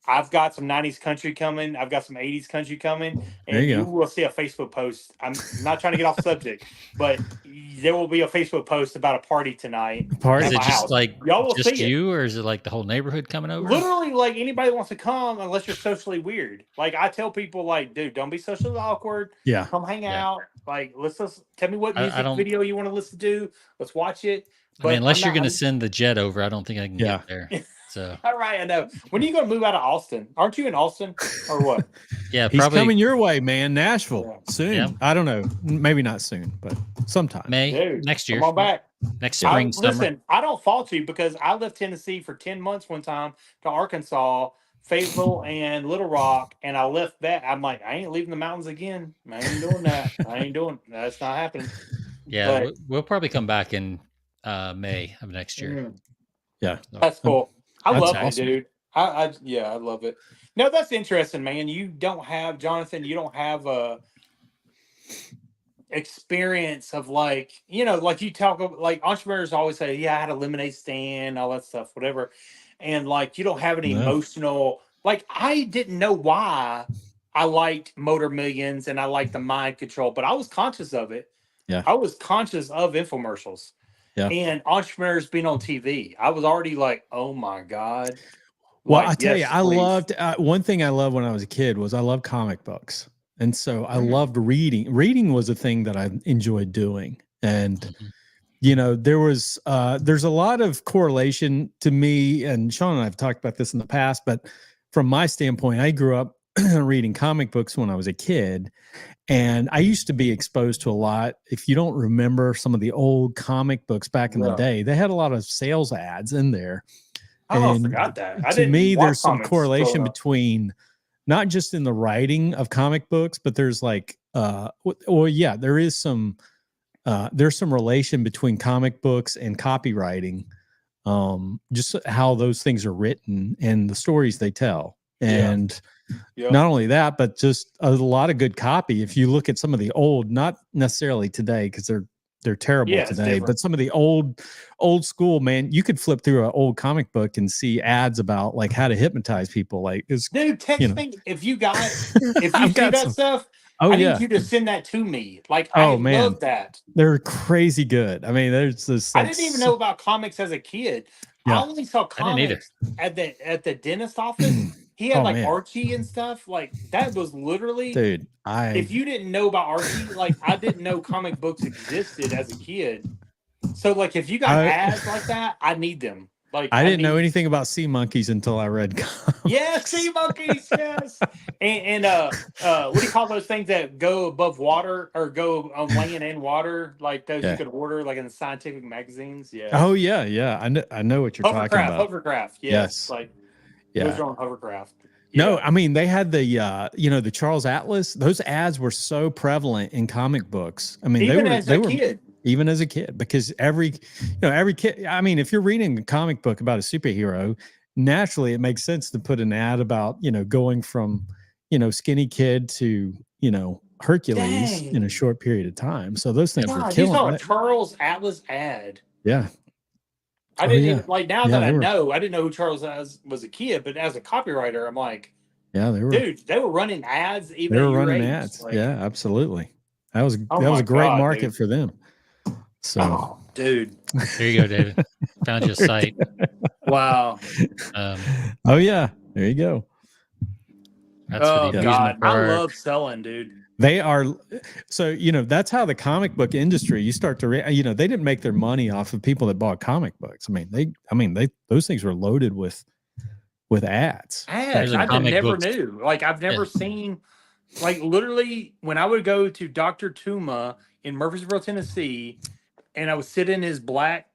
I've got some 90s country coming. I've got some 80s country coming. And you will see a Facebook post. I'm not trying to get off subject, but there will be a Facebook post about a party tonight. Is it just like y'all will just see you, or is it like the whole neighborhood coming over? Literally, like anybody wants to come, unless you're socially weird. Like I tell people, like, dude, don't be socially awkward. Yeah. Come hang out. Like, let's tell me what music video you want to listen to. Let's watch it. But unless you're going to send the jet over, I don't think I can get there. So all right, I know. When are you going to move out of Austin? Aren't you in Austin or what? Yeah, he's coming your way, man. Nashville soon. Yeah. I don't know, maybe not soon, but sometime. Next year. Come on back. Next spring, summer. Listen, I don't fault you because I left Tennessee for 10 months one time to Arkansas, Fayetteville, and Little Rock, and I left that. I'm like, I ain't leaving the mountains again. I ain't doing that. That's not happening. Yeah, but we'll probably come back in May of next year. Yeah, that's cool. I love it, dude. I love it. No, that's interesting, man. You don't have Jonathan. You don't have a experience of like you talk about like entrepreneurs always say, yeah, I had a lemonade stand, all that stuff, whatever, and like you don't have any emotional. Like I didn't know why I liked Motor Millions and I liked the mind control, but I was conscious of it. Yeah, I was conscious of infomercials. Yeah. And entrepreneurs being on TV. I was already like, oh my God. Well, I tell you, I loved one thing I loved when I was a kid was I loved comic books. And so I loved reading. Reading was a thing that I enjoyed doing. And, there's a lot of correlation to me, and Sean and I have talked about this in the past, but from my standpoint, I grew up reading comic books when I was a kid. And I used to be exposed to a lot. If you don't remember some of the old comic books back in the day, they had a lot of sales ads in there. I forgot that. To me, there's some correlation between not just in the writing of comic books, but there's like, there is some, there's some relation between comic books and copywriting, just how those things are written and the stories they tell. And Not only that, but just a lot of good copy. If you look at some of the old, not necessarily today because they're terrible today, but some of the old school, man, you could flip through an old comic book and see ads about like how to hypnotize people. Like, dude, text me if you see that stuff. Oh, I need you to send that to me. Like, oh, I man. love that. They're crazy good. I mean, there's this. Like, I didn't even know about comics as a kid. I only saw comics at the dentist office. He had Archie and stuff. Like, that was literally, dude. If you didn't know about Archie, like, I didn't know comic books existed as a kid. So, like, if you got ads like that, I need them. Like, I didn't know anything about sea monkeys until I read comics. Yes, sea monkeys, yes. And what do you call those things that go above water or go on land and water? Like those you could order like in the scientific magazines. Yeah. Oh yeah. I know what you're talking about. Hovercraft. Yes. Like those are on hovercraft. Yeah. No, I mean they had the the Charles Atlas. Those ads were so prevalent in comic books. I mean even as a kid. Even as a kid, because every kid, I mean, if you're reading a comic book about a superhero, naturally it makes sense to put an ad about, going from, skinny kid to, Hercules in a short period of time. So those things were killing. You saw a Charles Atlas ad. Yeah. I didn't even like now that I know, I didn't know who Charles was a kid, but as a copywriter, I'm like, yeah, they were running ads. Even they were running ads. Like, yeah, absolutely. That was a great market for them. So, dude, there you go, David. Found you a site. Wow. Oh yeah, there you go. That's for the God, I love selling, dude. They are, so that's how the comic book industry. You start to, they didn't make their money off of people that bought comic books. I mean, those things were loaded with ads. Ads. I never knew. Like I've never seen. Like literally, when I would go to Dr. Tuma in Murfreesboro, Tennessee. And I would sit in his black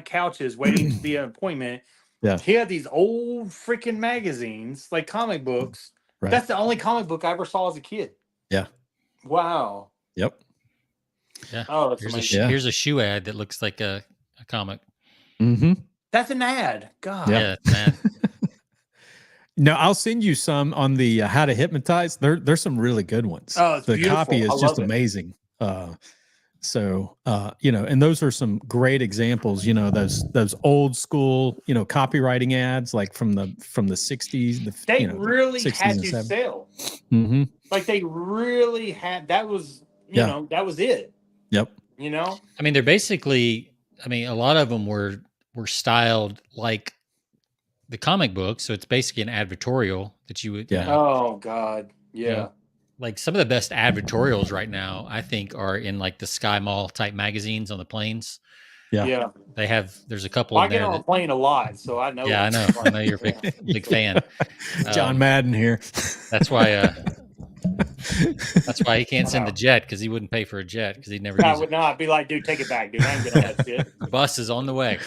couches waiting to be an appointment. Yeah. He had these old freaking magazines, like comic books. Right. That's the only comic book I ever saw as a kid. Yeah. Wow. Yep. Yeah. Oh, that's amazing. Here's a shoe ad that looks like a comic. Mm-hmm. That's an ad. God. Yeah, it's an ad. No, I'll send you some on the how to hypnotize. There's some really good ones. Oh, it's the beautiful. Copy is just amazing. So, and those are some great examples, those old school, copywriting ads, like from the 60s. They really had to sell. Mm-hmm. Like they really had, that was, that was it. Yep. I mean, they're basically, a lot of them were styled like the comic book. So it's basically an advertorial that you would, Oh God. Yeah. Like some of the best advertorials right now, I think, are in like the Sky Mall type magazines on the planes. Yeah. There's a couple. I get on a plane a lot, so I know. Yeah, I know. I know you're a big fan. John Madden here. That's why. That's why he can't send the jet because he wouldn't pay for a jet because he'd never. I would not be like, dude, take it back, dude. I ain't getting on that shit. The bus is on the way.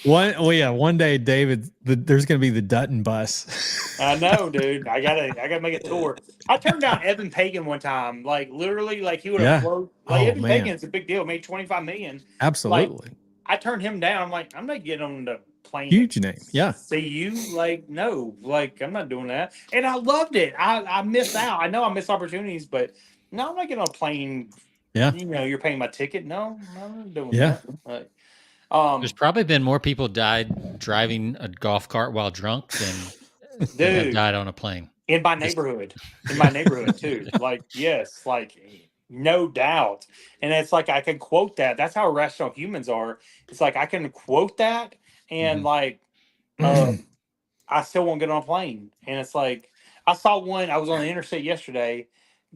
One day, David, there's going to be the Dutton bus. I know, dude. I gotta make a tour. I turned down Evan Pagan one time. Like literally, like he would have flown. Like Evan Pagan's a big deal. Made $25 million. Absolutely. Like, I turned him down. I'm like, I'm not getting on the plane. Huge name. Yeah. See you? Like, no. Like, I'm not doing that. And I loved it. I missed out. I know I missed opportunities, but no, I'm not getting on a plane. Yeah. You're paying my ticket. No, I'm not doing that. Like, there's probably been more people died driving a golf cart while drunk than have died on a plane. In my neighborhood. In my neighborhood, too. Like, yes. Like, no doubt. And it's like I can quote that. That's how irrational humans are. It's like I can quote that and like I still won't get on a plane. And it's like I saw one, I was on the interstate yesterday,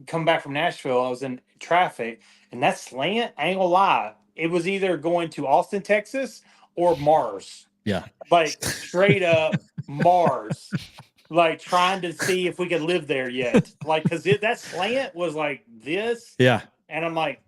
coming back from Nashville. I was in traffic, and that slant, I ain't gonna lie, it was either going to Austin, Texas or Mars. Yeah. Like straight up Mars. Like trying to see if we could live there yet. Like, because that slant was like this. Yeah. And I'm like,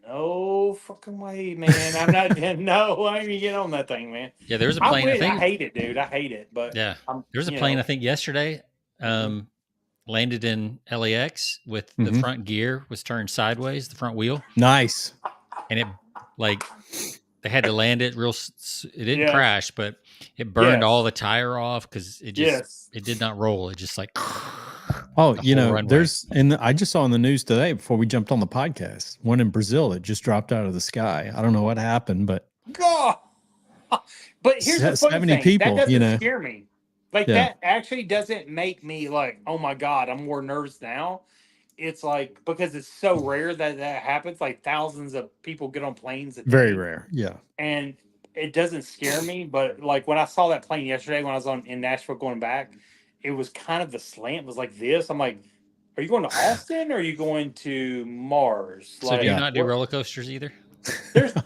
no fucking way, man. I'm not, no, I ain't get on that thing, man. Yeah, there was a plane. I hate it, dude. I hate it. But yeah, there was a plane, I think, yesterday, landed in LAX with the front gear was turned sideways, the front wheel. Nice. And it, like, they had to land it it didn't crash, but it burned all the tire off because it just it did not roll. It just like Oh, the you whole know, runway. I just saw in the news today before we jumped on the podcast, one in Brazil that just dropped out of the sky. I don't know what happened, but God. But here's the funny 70 thing. That people, you doesn't know. scare me. Like Yeah. that actually doesn't make me like, oh my God, I'm more nervous now. It's like because it's so rare that that happens. Like thousands of people get on planes a Very day, rare. Yeah. and it doesn't scare me. But like when I saw that plane yesterday, when I was in Nashville going back, it was kind of the slant was like this. I'm like, are you going to Austin or are you going to Mars? So do Like you not do what? roller coasters either?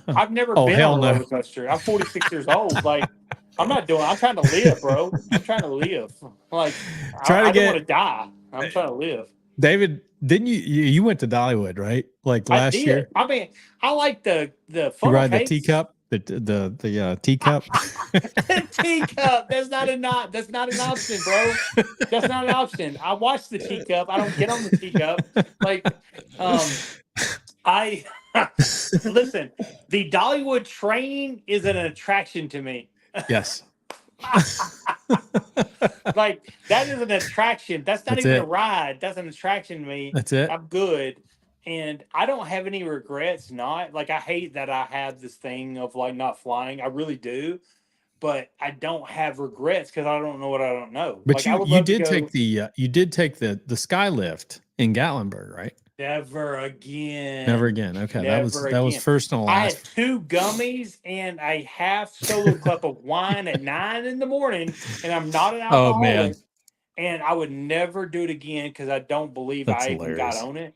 I've never Oh, been on hell a no. roller coaster. I'm 46 years old. Like I'm not doing. I'm trying to live, bro. I'm trying to live. Like Try to I don't want get to die. I'm trying to live. David, didn't you went to Dollywood, right? Like I last did. year? I mean, I like the You funnel ride the cakes. teacup, the teacup. Teacup. That's not an option, bro. That's not an option. I watch the teacup. I don't get on the teacup. Like, I listen. The Dollywood train is an attraction to me. Yes. Like that is an attraction. That's not That's even a it. ride. That's an attraction to me. That's it. I'm good. And I don't have any regrets not. Like I hate that I have this thing of like not flying. I really do. But I don't have regrets because I don't know what I don't know. But Like I would you love to did go take the sky lift in Gatlinburg, right? never again. Never again. Okay, Never that was again. first and I had last. 2 gummies and a half solo cup of wine at 9 in the morning, and I'm not an Oh man, alcoholic. And I would never do it again because I don't believe that's I even got hilarious. on it.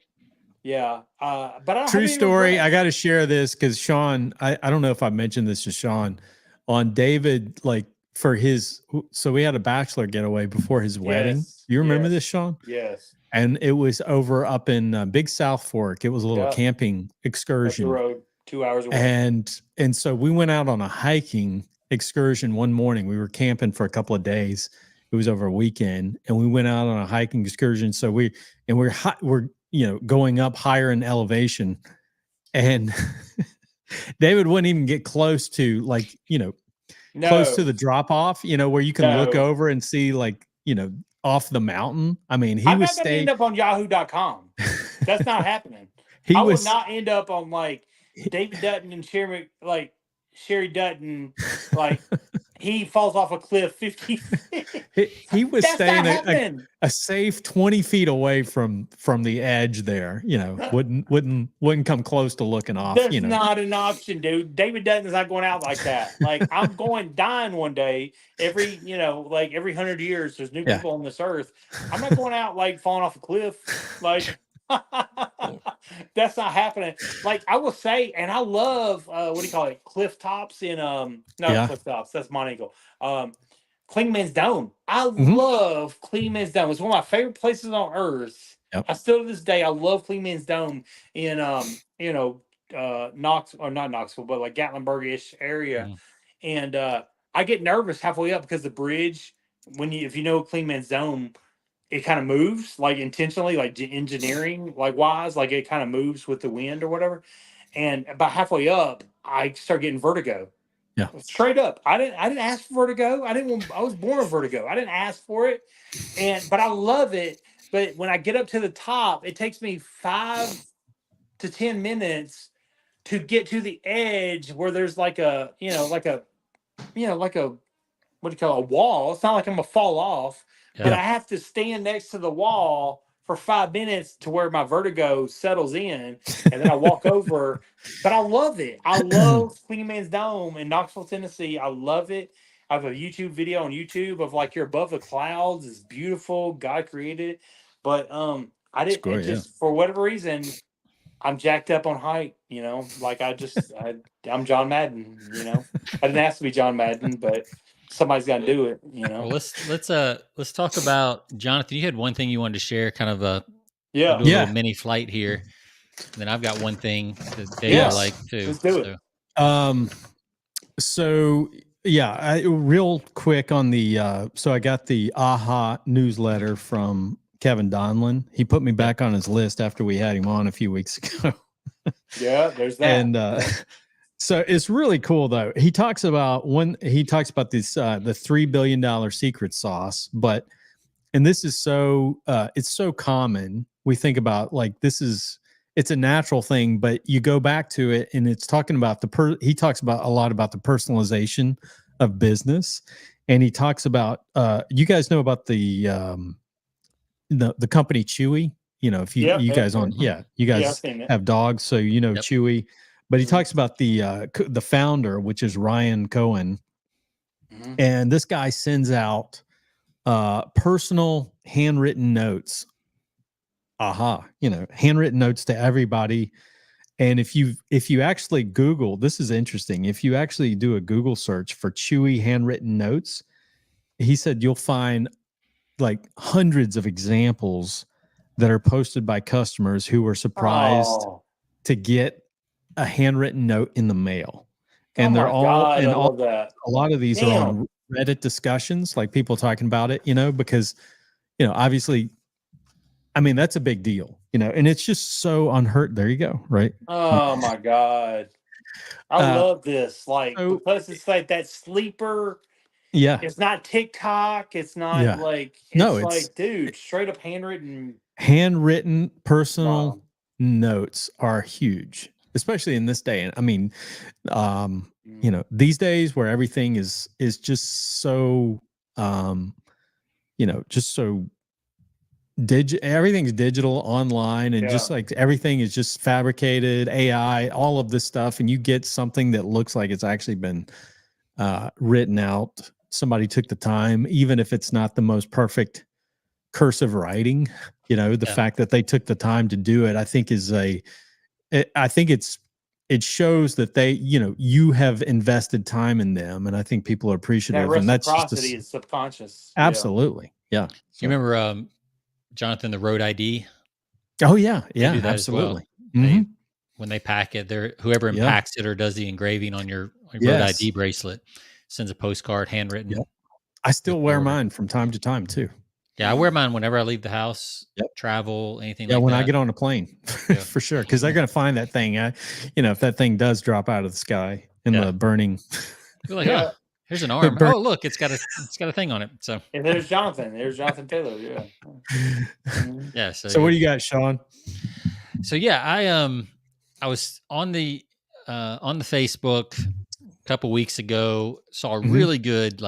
Yeah. But I don't have True any story. I regrets. got to share this because Sean, I don't know if I mentioned this to Sean on David, like for his, so we had a bachelor getaway before his wedding. Yes. You remember Yes. this, Sean? Yes. And it was over up in Big South Fork. It was a little Yeah. camping Up the excursion. road, 2 hours away. And so we went out on a hiking excursion one morning. We were camping for a couple of days. It was over a weekend, and we went out on a hiking excursion. So we're going up higher in elevation, and David wouldn't even get close to close to the drop off. Where you can look over and see off the mountain. I mean, I'm not going to end up on Yahoo.com. That's not happening. I would not end up on like David Dutton and Sherry Dutton, like he falls off a cliff 50 feet. He was staying a safe 20 feet away from the edge there. Wouldn't come close to looking off. That's not an option, dude. David Dutton's not going out like that. Like I'm dying one day. Every 100 years, there's new people on this earth. I'm not going out like falling off a cliff. Like that's not happening. Like I will say, and I love cliff tops in cliff tops. That's Mont Eagle. Clingman's Dome. I love Clingman's Dome. It's one of my favorite places on earth. Yep. I still to this day I love Clingman's Dome in not Knoxville, but like Gatlinburg-ish area. And I get nervous halfway up because the bridge, if you know Clingman's Dome, it kind of moves like intentionally, like engineering, wise, like it kind of moves with the wind or whatever. And about halfway up, I start getting vertigo. Yeah, straight up. I didn't ask for vertigo. I was born with vertigo. I didn't ask for it, but I love it. But when I get up to the top, it takes me 5 to 10 minutes to get to the edge where there's like a what do you call it, a wall. It's not like I'm gonna fall off. But I have to stand next to the wall for 5 minutes to where my vertigo settles in, and then I walk over. But I love it. I love Clingman's Dome in Knoxville, Tennessee. I love it. I have a YouTube video on YouTube of like you're above the clouds. It's beautiful. God created it. But I didn't for whatever reason, I'm jacked up on height. Like I'm John Madden. I didn't ask to be John Madden, but somebody's got to do it, Well, let's talk about Jonathan. You had one thing you wanted to share, kind of we'll do a little mini flight here. And then I've got one thing that Dave like too. Let's do it. So real quick on the so I got the AHA newsletter from Kevin Donlin. He put me back on his list after we had him on a few weeks ago. Yeah, there's that. And so it's really cool though. He talks about this the $3 billion secret sauce, and this is so it's so common. We think about like it's a natural thing, but you go back to it and it's talking about he talks about a lot about the personalization of business, and he talks about you guys know about the company Chewy. You know, if you guys you guys have dogs, so you know Chewy. But he talks about the founder, which is Ryan Cohen, and this guy sends out personal handwritten notes. Handwritten notes to everybody. And if you actually Google, this is interesting. If you actually do a Google search for Chewy handwritten notes, he said you'll find like hundreds of examples that are posted by customers who were surprised to get a handwritten note in the mail. And they're all, and a lot of these are on Reddit discussions, like people talking about it, because, obviously, I mean, that's a big deal, and it's just so unhurt. There you go. Right. Oh my God. I love this. Like, because it's like that sleeper. Yeah. It's not TikTok. It's not it's like, dude, straight up handwritten personal notes are huge, especially in this day. And I mean, these days where everything is just so, just so everything's digital online, and just like everything is just fabricated, AI, all of this stuff. And you get something that looks like it's actually been written out. Somebody took the time, even if it's not the most perfect cursive writing, the fact that they took the time to do it, I think it shows that they, you have invested time in them. And I think people are appreciative. That and that's reciprocity is subconscious. Absolutely. Yeah. You remember, Jonathan, the Road ID? Oh yeah. Yeah, absolutely. Well. When they pack it, whoever impacts it or does the engraving on your Road ID bracelet sends a postcard handwritten. Yep. I still wear mine from time to time too. Yeah, I wear mine whenever I leave the house, travel, anything like that. Yeah, when I get on a plane, for sure, because they're going to find that thing. If that thing does drop out of the sky in the burning. You're like, oh, here's an arm. Oh, look, it's got a thing on it. So and there's Jonathan. There's Jonathan Taylor. Yeah. Yeah. So what do you got, Sean? So I was on the Facebook a couple weeks ago. Saw a really good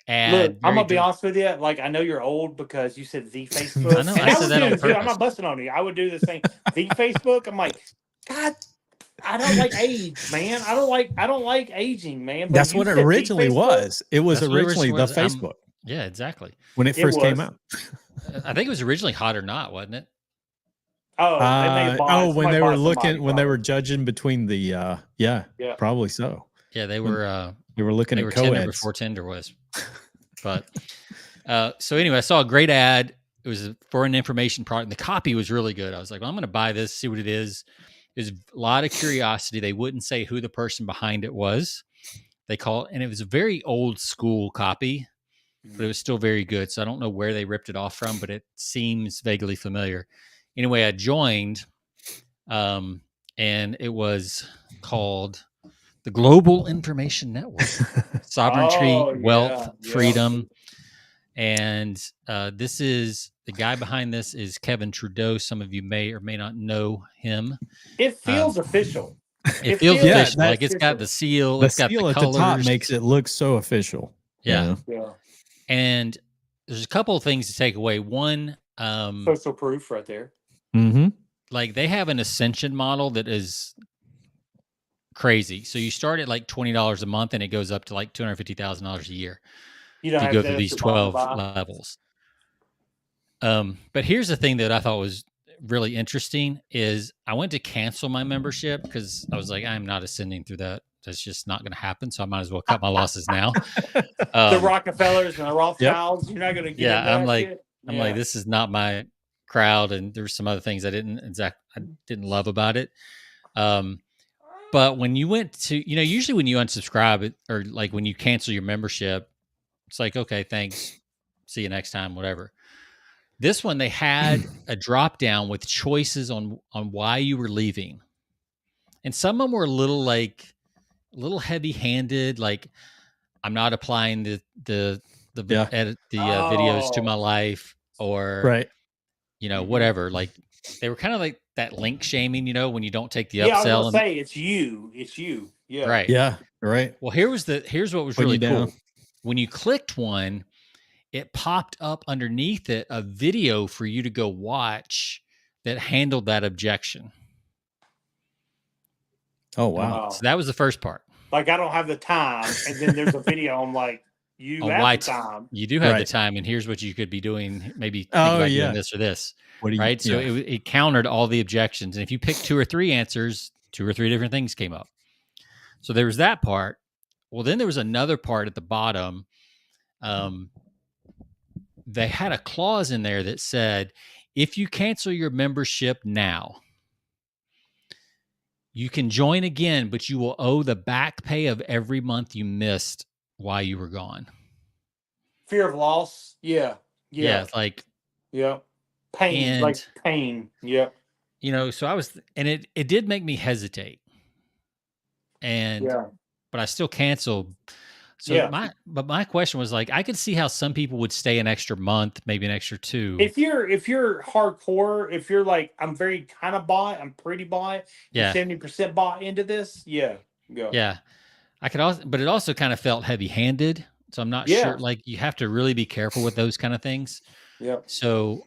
ad. Look, I'm gonna be honest with you. Like, I know you're old because you said the Facebook. I know. I said that on purpose. I'm not busting on you. I would do the same. The Facebook. I'm like, God, I don't like age, man. I don't like aging, man. But that's what it originally was. It was originally the Facebook. Yeah, exactly. When it first came out. I think it was originally Hot or Not, wasn't it? When they were looking, when they were judging between the, probably so. Yeah, they were looking at Tinder before Tinder was. But so anyway, I saw a great ad. It was for an information product, and the copy was really good. I was like, well, I'm going to buy this, see what it is. There's a lot of curiosity. They wouldn't say who the person behind it was. And it was a very old school copy, but it was still very good. So I don't know where they ripped it off from, but it seems vaguely familiar. Anyway, I joined, and it was called the Global Information Network, Sovereignty, Wealth, Freedom. And this is the guy behind this is Kevin Trudeau. Some of you may or may not know him. It feels official. It feels official. Like it's got the seal. It's got the colors. At the top makes it look so official. Yeah. And there's a couple of things to take away. One, social proof right there. Mm-hmm. Like they have an ascension model that is crazy. So you start at like $20 a month and it goes up to like $250,000 a year. You go through these 12 levels. But here's the thing that I thought was really interesting is I went to cancel my membership because I was like, I'm not ascending through that. That's just not going to happen. So I might as well cut my losses now. The Rockefellers and the Rothschilds, you're not going to get I'm like, this is not my crowd. And there's some other things I didn't love about it. But when you went to, usually when you unsubscribe or like when you cancel your membership, it's like, okay, thanks. See you next time, whatever. This one, they had a drop down with choices on why you were leaving. And some of them were a little heavy handed. Like I'm not applying the videos to my life. or whatever. Like they were kind of like that link shaming, when you don't take the upsell. Yeah, I was gonna say it's you. Yeah. Right. Yeah. Right. Well, here's what was really cool. When you clicked one, it popped up underneath it a video for you to go watch that handled that objection. Oh, wow. So that was the first part. Like, I don't have the time. And then there's a video on like, you have the time. You do have the time. And here's what you could be doing. Maybe think about doing this or this. Right. So it countered all the objections. And if you picked 2 or 3 answers, 2 or 3 different things came up. So there was that part. Well, then there was another part at the bottom. They had a clause in there that said, if you cancel your membership now, you can join again, but you will owe the back pay of every month you missed while you were gone. Fear of loss. Yeah. Yeah. Like, yeah. Pain. Like pain. Yeah. So I was, and it did make me hesitate. And, but I still canceled. So my question was like, I could see how some people would stay an extra month, maybe an extra 2. If you're hardcore, if you're like, I'm very kind of bought, I'm pretty bought, 70% bought into this. Yeah. Go. Yeah. I could also, but it also kind of felt heavy handed. So I'm not sure, like you have to really be careful with those kind of things. Yeah. So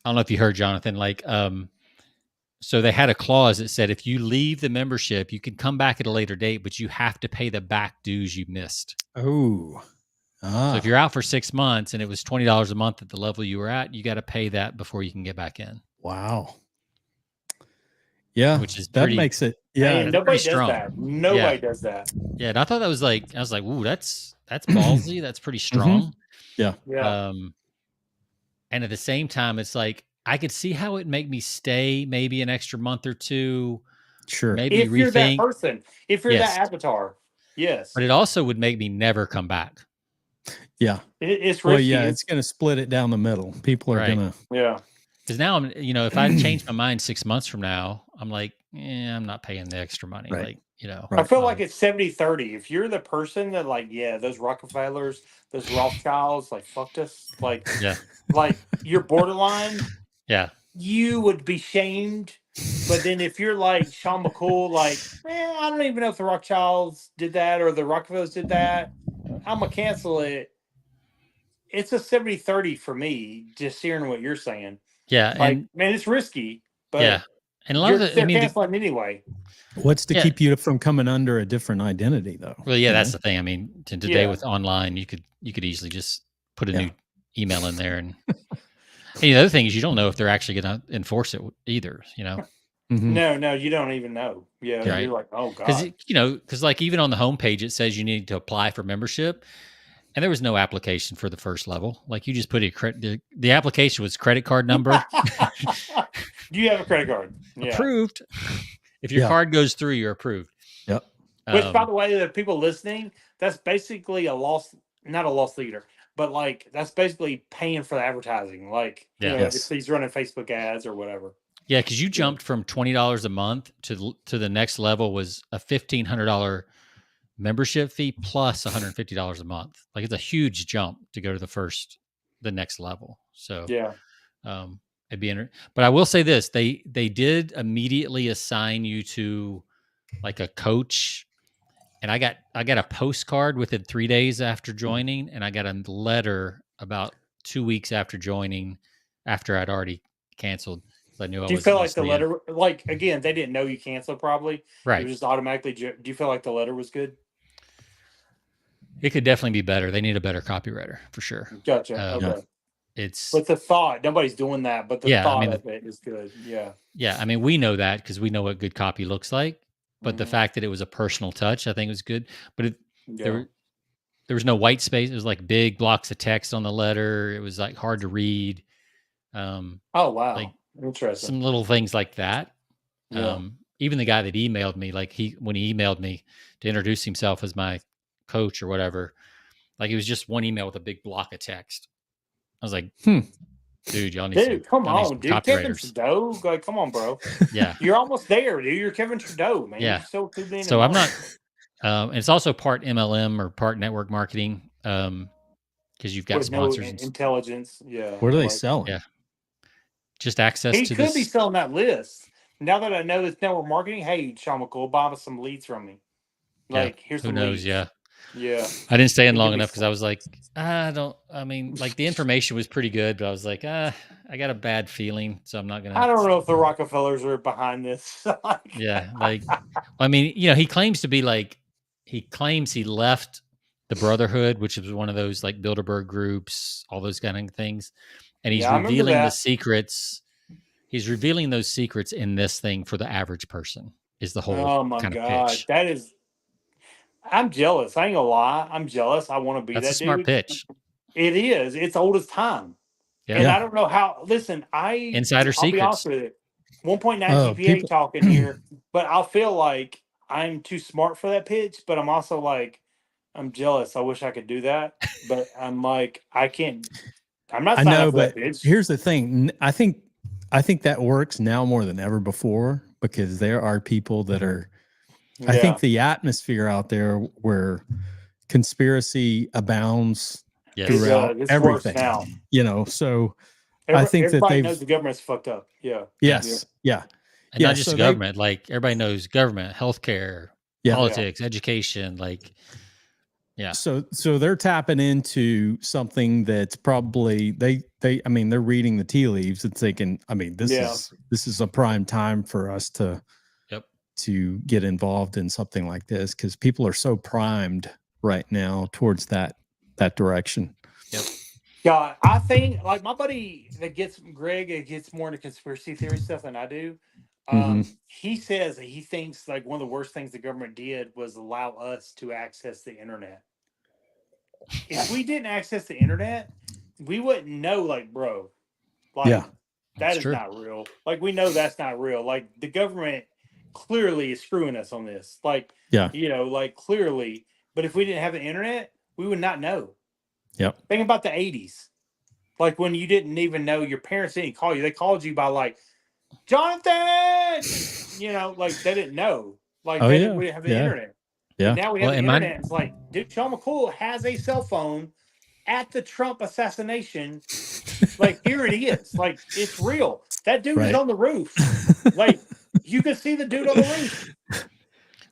I don't know if you heard, Jonathan, like, so they had a clause that said, if you leave the membership, you can come back at a later date, but you have to pay the back dues you missed. Oh. So if you're out for 6 months and it was $20 a month at the level you were at, you got to pay that before you can get back in. Wow. Yeah. Which is that makes it. Yeah. Man, nobody does that. Nobody does that. Yeah. And I thought that was like, ooh, that's ballsy. That's pretty strong. Yeah. Yeah. And at the same time, it's like, I could see how it make me stay maybe an extra month or 2. Sure. Maybe if you're that person, if you're that avatar. Yes. But it also would make me never come back. Yeah. It's risky. Well, yeah, it's going to split it down the middle. People are going to. Yeah. Because now I'm, if I change my mind 6 months from now, I'm like, I'm not paying the extra money. Right. Like, I feel like it's 70-30. If you're the person that like, those Rockefellers, those Rothschilds, like fucked us, like, like you're borderline. Yeah. You would be shamed. But then if you're like Sean McCool, like, I don't even know if the Rothschilds did that or the Rockefellers did that, I'm going to cancel it. It's a 70-30 for me, just hearing what you're saying. Yeah. Like, man, it's risky. But and a lot of it, canceling anyway. What's to keep you from coming under a different identity, though? Well, that's the thing. I mean, today with online, you could easily just put a new email in there. And the other thing is you don't know if they're actually going to enforce it either, No, you don't even know. Yeah, right. You're like, oh god. Because like even on the homepage it says you need to apply for membership, and there was no application for the first level. Like you just put the application was credit card number. Do you have a credit card? Yeah. Approved. If your card goes through, you're approved. Yep. Which, by the way, the people listening, that's basically not a loss leader, but like that's basically paying for the advertising. Like, if he's running Facebook ads or whatever. Yeah, because you jumped from $20 a month to the next level was a $1,500 membership fee plus $150 a month. Like it's a huge jump to go to the next level. So it'd be but I will say this: they did immediately assign you to like a coach, and I got a postcard within 3 days after joining, and I got a letter about 2 weeks after joining, after I'd already canceled. I knew I was. Do you feel like the letter, like again, they didn't know you canceled probably, right? It was just automatically. Do you feel like the letter was good? It could definitely be better. They need a better copywriter for sure. Gotcha. Okay. But the thought, nobody's doing that, but the thought of it is good. Yeah. Yeah. I mean, we know that because we know what good copy looks like, but the fact that it was a personal touch, I think was good. But there was no white space. It was like big blocks of text on the letter. It was like hard to read. Oh, wow. Like interesting. Some little things like that. Yeah. Even the guy that emailed me, like when he emailed me to introduce himself as my coach or whatever, like it was just one email with a big block of text. I was like, dude, y'all need come on, dude. Kevin Trudeau, like, come on, bro. Yeah, you're almost there, dude. You're Kevin Trudeau, man. Yeah. You're so I'm not. And it's also part MLM or part network marketing. because you've got with no sponsors and intelligence. Yeah. What are they selling? yeah, just access He to could be this. selling that list. Now that I know it's network marketing, hey, Sean McCool, buy some leads from me. Yeah, Like, here's who some knows? leads. Yeah, Yeah. I didn't stay in He long could be enough because I was like, I mean, like the information was pretty good, but I was like, I got a bad feeling, so I'm not I gonna. don't know if the Rockefellers are behind this. Yeah, like, I mean, he claims to be like, he claims he left the Brotherhood, which was one of those like Bilderberg groups, all those kind of things, and he's Yeah, I remember revealing the that. secrets. He's revealing those secrets in this thing for the average person. Is the whole Oh my kind of God. pitch. That is, I'm jealous. I ain't gonna lie. I'm jealous. I want to be That's a that smart dude. pitch. It is. It's old as time. Yeah. And I don't know how. Listen, Insider I'll be honest secrets. with you. 1.9 Oh, GPA people. talking here, but I feel like I'm too smart for that pitch. But I'm also like, I'm jealous. I wish I could do that, but I'm like, I can't. I'm not I signing know, up for that but pitch. here's the thing. I think that works now more than ever before because there are people that are. I Yeah, think the atmosphere out there where conspiracy abounds Yes. throughout it's worse everything. now. So I think that Everybody knows they've. the government's fucked up. Yeah. Yes. Yeah. And Yeah. not just So the government, like everybody knows government, healthcare, Yeah. politics, education, like yeah. So they're tapping into something that's probably I mean they're reading the tea leaves and thinking, I mean this is a prime time for us to Yep. to get involved in something like this because people are so primed right now towards that direction. Yep. Yeah, I think like my buddy that gets Greg gets more into conspiracy theory stuff than I do. He says that he thinks like one of the worst things the government did was allow us to access the internet. If we didn't access the internet, we wouldn't know, like, bro, like that That's is true. not real. Like, we know that's not real. Like, the government clearly is screwing us on this. Like, like clearly. But if we didn't have the internet, we would not know. Yep. Think about the 80s. Like when you didn't even know, your parents didn't call you. They called you by like, Jonathan, like they didn't know. Like we didn't have the internet. Yeah. But now we have the internet. It's like, dude, Sean McCool has a cell phone at the Trump assassination. Like, here it is. Like, it's real. That dude is on the roof. Like, you can see the dude on the roof.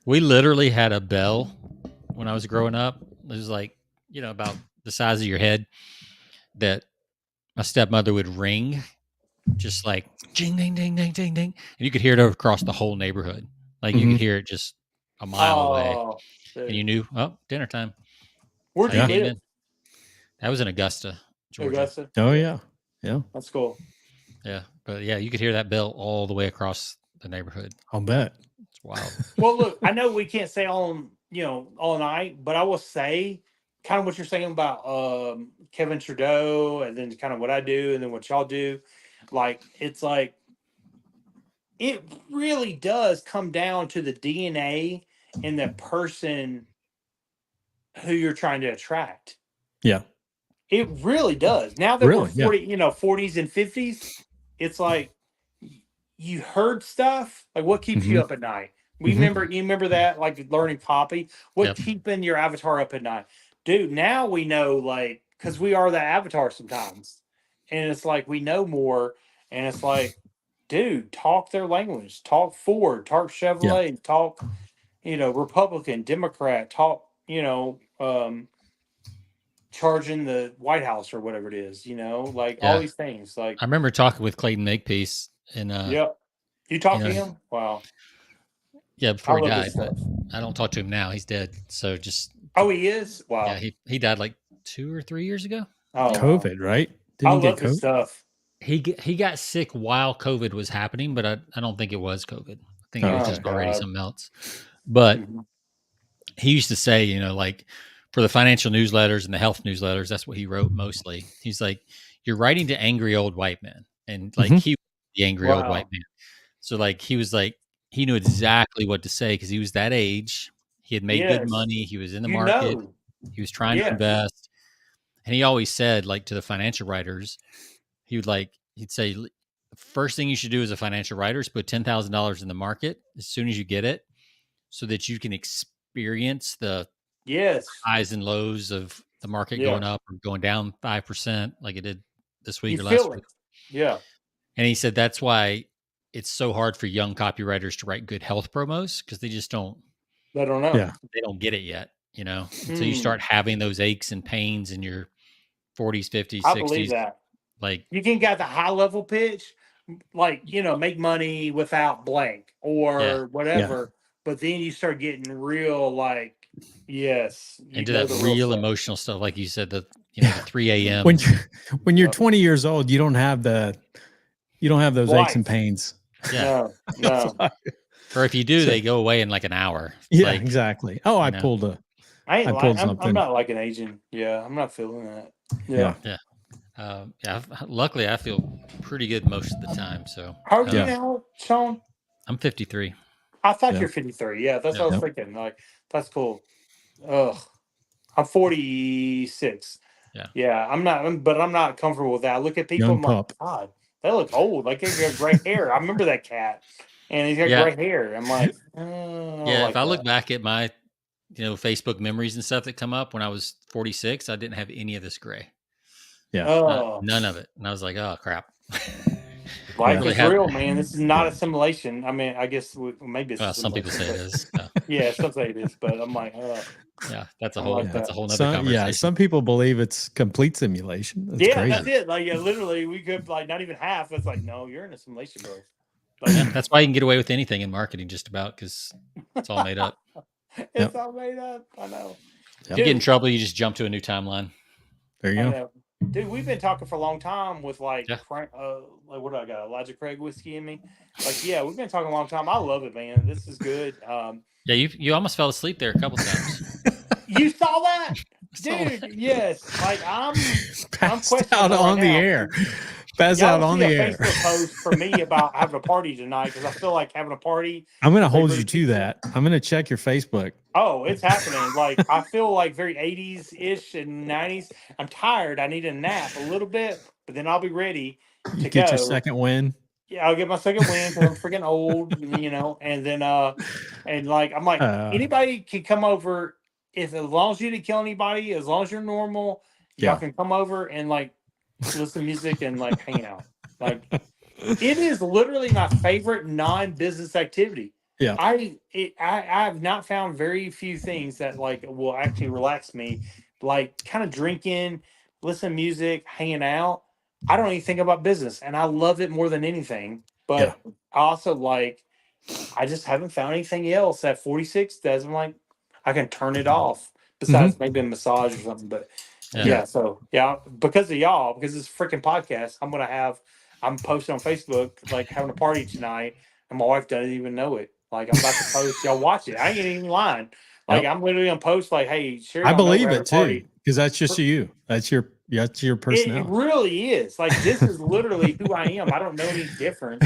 We literally had a bell when I was growing up. It was like, about the size of your head that my stepmother would ring, just like ding, ding, ding, ding, ding, ding. And you could hear it across the whole neighborhood. Like you could hear it just a mile away. Dude. And you knew, dinner time. Where'd you live? That was in Augusta, Georgia. Augusta? Oh, yeah. Yeah. That's cool. Yeah. But yeah, you could hear that bell all the way across the neighborhood. I'll bet. It's wild. Well, look, I know we can't say all night, but I will say kind of what you're saying about Kevin Trudeau and then kind of what I do and then what y'all do. Like, it's like, it really does come down to the DNA and the person who you're trying to attract. Yeah. It really does. Now that we're 40, 40s and 50s, it's like you heard stuff. Like, what keeps you up at night? You remember that, like learning Poppy? What keeping your avatar up at night? Dude, now we know, like, because we are the avatar sometimes. And it's like we know more. And it's like, dude, talk their language. Talk Ford, talk Chevrolet, talk, Republican, Democrat, talk, charging the White House or whatever it is, like all these things. Like, I remember talking with Clayton Makepeace and you talked to him? Wow. Yeah, before he died, but I don't talk to him now. He's dead. So just he is? Wow. Yeah, he died like 2 or 3 years ago. Oh, COVID, right? Didn't he get COVID? His stuff. He got sick while COVID was happening, but I don't think it was COVID. I think it was just already something else. But he used to say, like for the financial newsletters and the health newsletters, that's what he wrote mostly. He's like, you're writing to angry old white men. And like he was the angry old white man. So like he was like, he knew exactly what to say because he was that age. He had made good money. He was in the market. He was trying to invest. And he always said, like, to the financial writers, he'd say, the first thing you should do as a financial writer is put $10,000 in the market as soon as you get it so that you can experience the highs and lows of the market going up or going down 5% like it did this week You or last feel week. it. Yeah. And he said that's why it's so hard for young copywriters to write good health promos because they just don't. They don't know. Yeah. They don't get it yet, until you start having those aches and pains in your 40s, 50s, 60s. I believe that. Like you can get the high level pitch, like, make money without blank or whatever. But then you start getting real, like, yes. Into that real emotional stuff. Like you said, the 3 a.m. When you're 20 years old, you don't have those aches and pains. Yeah. No. Or if you do, they go away in like an hour. Yeah, exactly. Oh, I pulled something. I'm not like an agent. Yeah, I'm not feeling that. Yeah. Luckily, I feel pretty good most of the time. So how old are you now, Sean? I'm 53. I thought you're 53. Yeah, that's what I was thinking. Like, that's cool. Ugh, I'm 46. Yeah. I'm not comfortable with that. I look at people. Young I'm pup. like, God, they look old. Like they got gray hair. I remember that cat, and he's got gray hair. I'm like, if I look back at my, Facebook memories and stuff that come up when I was 46, I didn't have any of this gray. Yeah. None of it. And I was like, oh crap. Life is real, man. This is not a simulation. I mean, I guess maybe it's some people say it is. Yeah, some say it is, but I'm like, that's a whole nother conversation. Yeah, some people believe it's complete simulation. That's crazy. That's it. Like, literally, we could like not even half. It's like, no, you're in a simulation, bro. Like, that's why you can get away with anything in marketing, just about, because it's all made up. It's all made up. I know. You get in trouble, you just jump to a new timeline. There you go. Dude, we've been talking for a long time with like what do I got? Elijah Craig whiskey in me. Like, we've been talking a long time. I love it, man. This is good. You almost fell asleep there a couple times. You saw that, dude? Yes. Like I'm passed out on the air. Passed out on the air. Facebook post for me about having a party tonight because I feel like having a party. I'm going to hold you to that. I'm going to check your Facebook. Oh, it's happening. Like, I feel like very 80s-ish and 90s. I'm tired. I need a nap a little bit, but then I'll be ready to get your second win. Yeah, I'll get my second win because I'm freaking old, and then and like I'm like anybody can come over as long as you didn't kill anybody, as long as you're normal, y'all can come over and like listen to music and like hang out. Like, it is literally my favorite non-business activity. Yeah, I have not found very few things that like will actually relax me, like kind of drinking, listen to music, hanging out. I don't even think about business, and I love it more than anything. But I also I just haven't found anything else at 46 that I'm like, I can turn it off. Besides maybe a massage or something, but so because of y'all, because this freaking podcast, I'm posting on Facebook like having a party tonight, and my wife doesn't even know it. Like, I'm about to post, y'all watch it. I ain't even lying. Like, I'm literally gonna post like, hey, sure. I believe it too, because that's just you. That's your personality. It really is. Like, this is literally who I am. I don't know any different.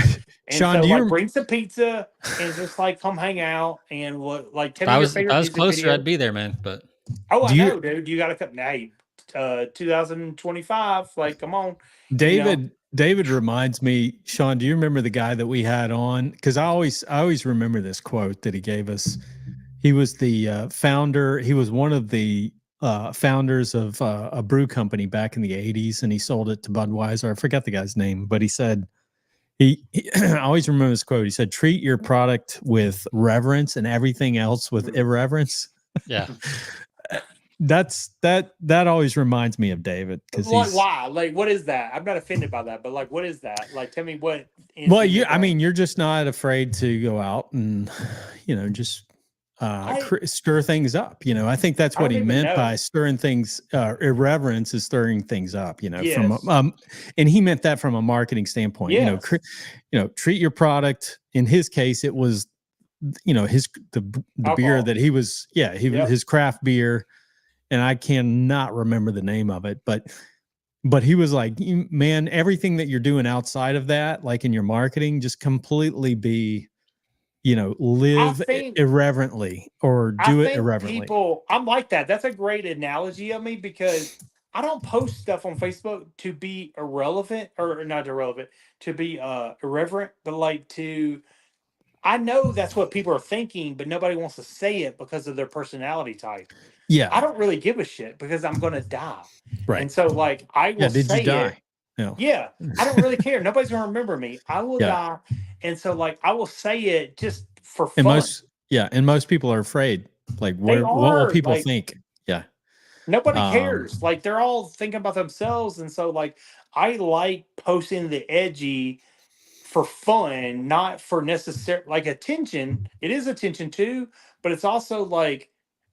And Sean, so, bring some pizza and just like come hang out and tell me your favorite. If I was closer, I'd be there, man. But I know, dude. You gotta come. Hey, 2025. Like, come on, David. David reminds me, Sean, do you remember the guy that we had on? Because I always remember this quote that he gave us. He was the founder. He was one of the founders of a brew company back in the 80s, and he sold it to Budweiser. I forgot the guy's name, but he said, I always remember this quote. He said, treat your product with reverence and everything else with irreverence. Yeah. That always reminds me of David, because why? Like, what is that? I'm not offended by that, but like, what is that? Like, tell me what. Well, you're just not afraid to go out and just stir things up. I think that's what he meant by stirring things. Irreverence is stirring things up. From and he meant that from a marketing standpoint. Yes. Treat your product. In his case, it was the beer that he was. Yeah, his craft beer. And I cannot remember the name of it, but he was like, man, everything that you're doing outside of that, like in your marketing, just completely be, live irreverently or do it irreverently. I'm like that. That's a great analogy of me, because I don't post stuff on Facebook to be irrelevant, or not irrelevant, to be irreverent, but like I know that's what people are thinking, but nobody wants to say it because of their personality type. Yeah. I don't really give a shit because I'm going to die. Right. And so, like, I will did say you die? it. No. Yeah. I don't really care. Nobody's going to remember me. I will die. And so, like, I will say it just for fun. And most people are afraid. Like, what will people think? Yeah. Nobody cares. Like, they're all thinking about themselves. And so, like, I like posting the edgy for fun, not for necessary like attention. It is attention too, but it's also like,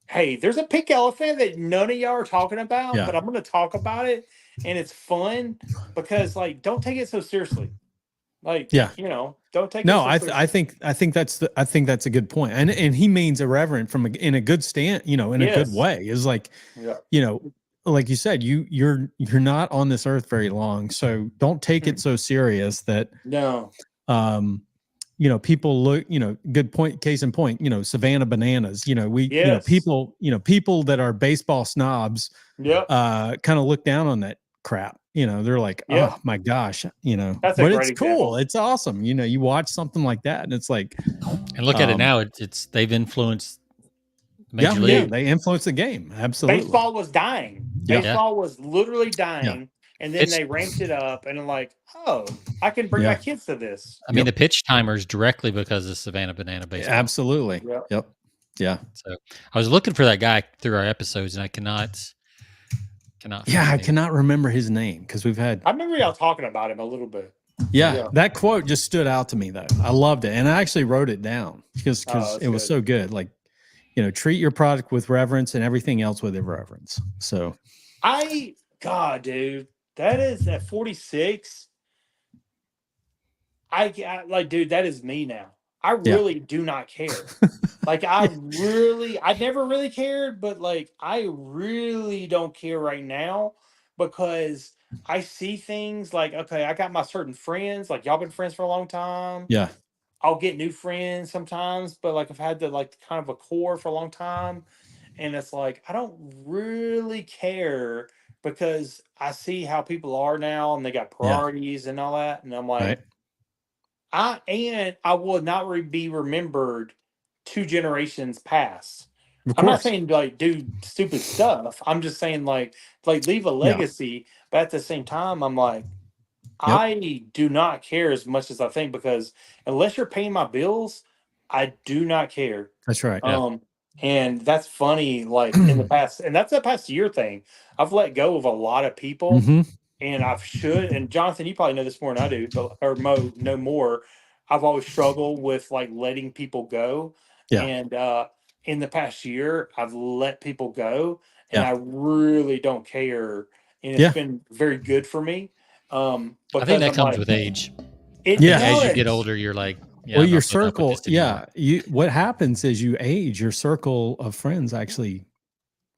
hey, there's a pink elephant that none of y'all are talking about, but I'm going to talk about it, and it's fun because, like, don't take it so seriously. Like, you know, don't take it so seriously. I think that's a good point, and he means irreverent in a good stand, you know, in a good way. Is like, you know, like you said, you're not on this earth very long, so don't take it so serious that you know, people look, you know, good point, case in point, you know, Savannah Bananas, you know, you know, people that are baseball snobs, kind of look down on that crap. You know, they're like, oh my gosh, you know, but it's cool. It's awesome. You know, you watch something like that and it's like, and look at it now. It's they've influenced Major League. Yeah, they influenced the game. Absolutely. Baseball was dying. Baseball was literally dying. And then they ramped it up, and I'm like, oh, I can bring my kids to this. I mean, the pitch timers directly because of Savannah Banana Baseball. Absolutely. Yep. Yeah. So I was looking for that guy through our episodes, and I cannot. Yeah, I cannot remember his name because we've had. I remember y'all talking about him a little bit. Yeah, that quote just stood out to me though. I loved it, and I actually wrote it down because it was so good. Like, you know, treat your product with reverence and everything else with irreverence. So, God, dude. That is at 46. I like, dude, that is me now. I really do not care. Like, I never really cared, but like, I really don't care right now because I see things like, okay, I got my certain friends, like y'all been friends for a long time. Yeah. I'll get new friends sometimes, but like I've had like kind of a core for a long time. And it's like, I don't really care because I see how people are now and they got priorities and all that. And I'm like, I will not be remembered 2 generations past. I'm not saying like do stupid stuff. I'm just saying like leave a legacy. But at the same time, I'm like, I do not care as much as I think because unless you're paying my bills, I do not care. That's right. And that's funny, like in the past, and that's a past year thing. I've let go of a lot of people, and and Jonathan, you probably know this more than I do, but or Mo, no more. I've always struggled with like letting people go. And in the past year, I've let people go, and I really don't care. And it's been very good for me. I think that comes with age. As you get older, you're like, well, your circle, what happens is you age, your circle of friends actually,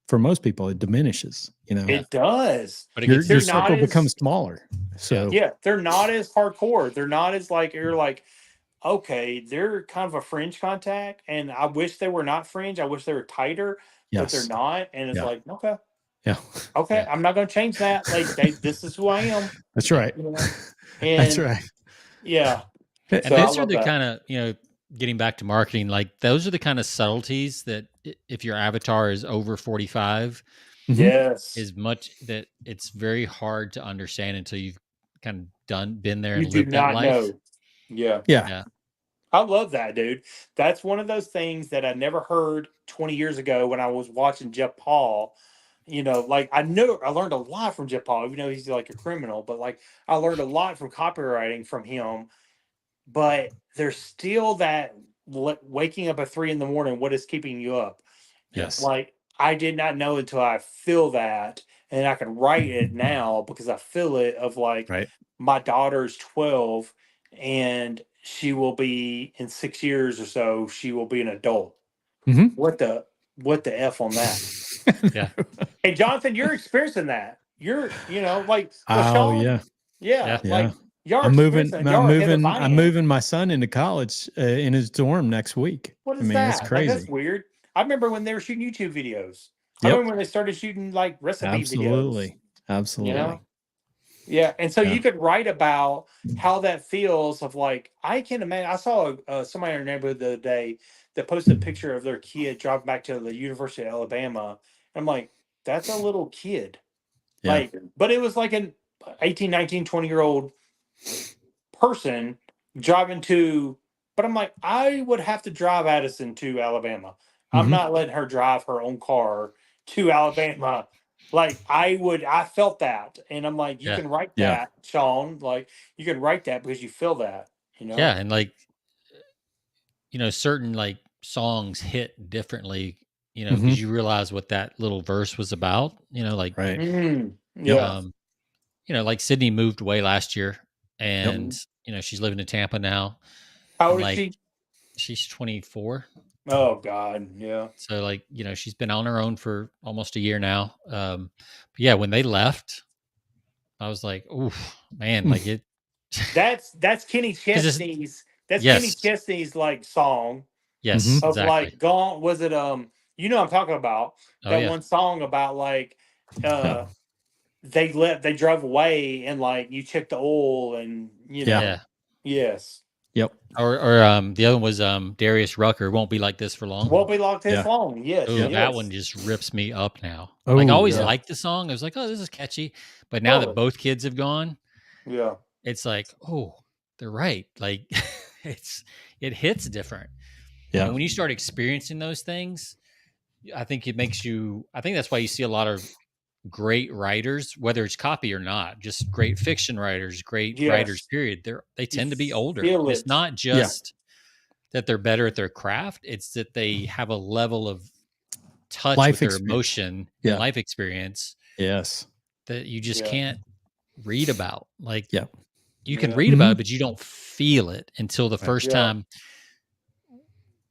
for most people, it diminishes. You know, it does. But your circle becomes smaller. So they're not as hardcore. They're not as like you're like, okay, they're kind of a fringe contact, and I wish they were not fringe. I wish they were tighter, but they're not. And it's like, okay. Okay, I'm not going to change that. Like, this is who I am. That's right. You know? That's right. Yeah. And so those are the kind of, you know, getting back to marketing, like those are the kind of subtleties that if your avatar is over 45, is much that it's very hard to understand until you've kind of been there and lived that life. Yeah. I love that, dude. That's one of those things that I never heard 20 years ago when I was watching Jeff Paul. You know, like I learned a lot from Jeff Paul, even though he's like a criminal, but like I learned a lot from copywriting from him. But there's still that waking up at 3 a.m. What is keeping you up? Yes. Like I did not know until I feel that, and I can write it now because I feel it of like my daughter's 12 and she will be in 6 years or so, she will be an adult. What the F on that? Hey, Jonathan, you're experiencing that. You're, you know, like LaShawn, like I'm moving my son into college in his dorm next week. What is that? It's crazy. Like, that's weird. I remember when they were shooting YouTube videos. I remember when they started shooting like recipe videos. Absolutely. You know? Yeah, and so Yeah. you could write about how that feels of like I can imagine. I saw somebody in our neighborhood the other day that posted a picture of their kid driving back to the University of Alabama. I'm like, that's a little kid. Yeah. Like, but it was like an 18, 19, 20-year-old person driving to, but I'm like, I would have to drive Addison to Alabama. I'm Mhm. not letting her drive her own car to Alabama. Like I felt that. And I'm like, you Yeah. can write Yeah. that, Sean. Like you can write that because you feel that, you know? Yeah. And like, certain like songs hit differently, Mhm. because you realize what that little verse was about, like, Right. Yeah. um, like Sydney moved away last year and, Mhm. she's living in Tampa now. How And old is like, she? she's 24. Oh God. Yeah. So like, she's been on her own for almost a year now. But yeah, when they left, I was like, "Ooh, man!" Like it, That's Kenny because it's Chesney's Kenny yes, Chesney's like song yes, of exactly. like gone was it I'm talking about Oh that yeah, one song about like Yeah. they drove away and like you check the oil and Yeah. yeah. yes Yep. Or the other one was Darius Rucker. Won't be like this for long. won't be locked this Yeah. long, yes, Oh, Yep. that one yes, just rips me up now. Like I Oh, always yeah. liked the song. I was like, "Oh, this is catchy," but now that totally, both kids have gone, yeah, it's like, "Oh, they're right." Like it hits different. Yeah. And when you start experiencing those things, I think it makes you. I think that's why you see a lot of great writers, whether it's copy or not, just great fiction writers, great writers, yes, period. They you tend to be older. feel And it's it, not Yeah. just that they're better at their craft, it's that they have a level of touch with Life their experience. emotion and Yeah. life experience Yes. that you just yeah, can't read about. Like Yeah. you can yeah, read about Mhm. it, but you don't feel it until the Right. first yeah, time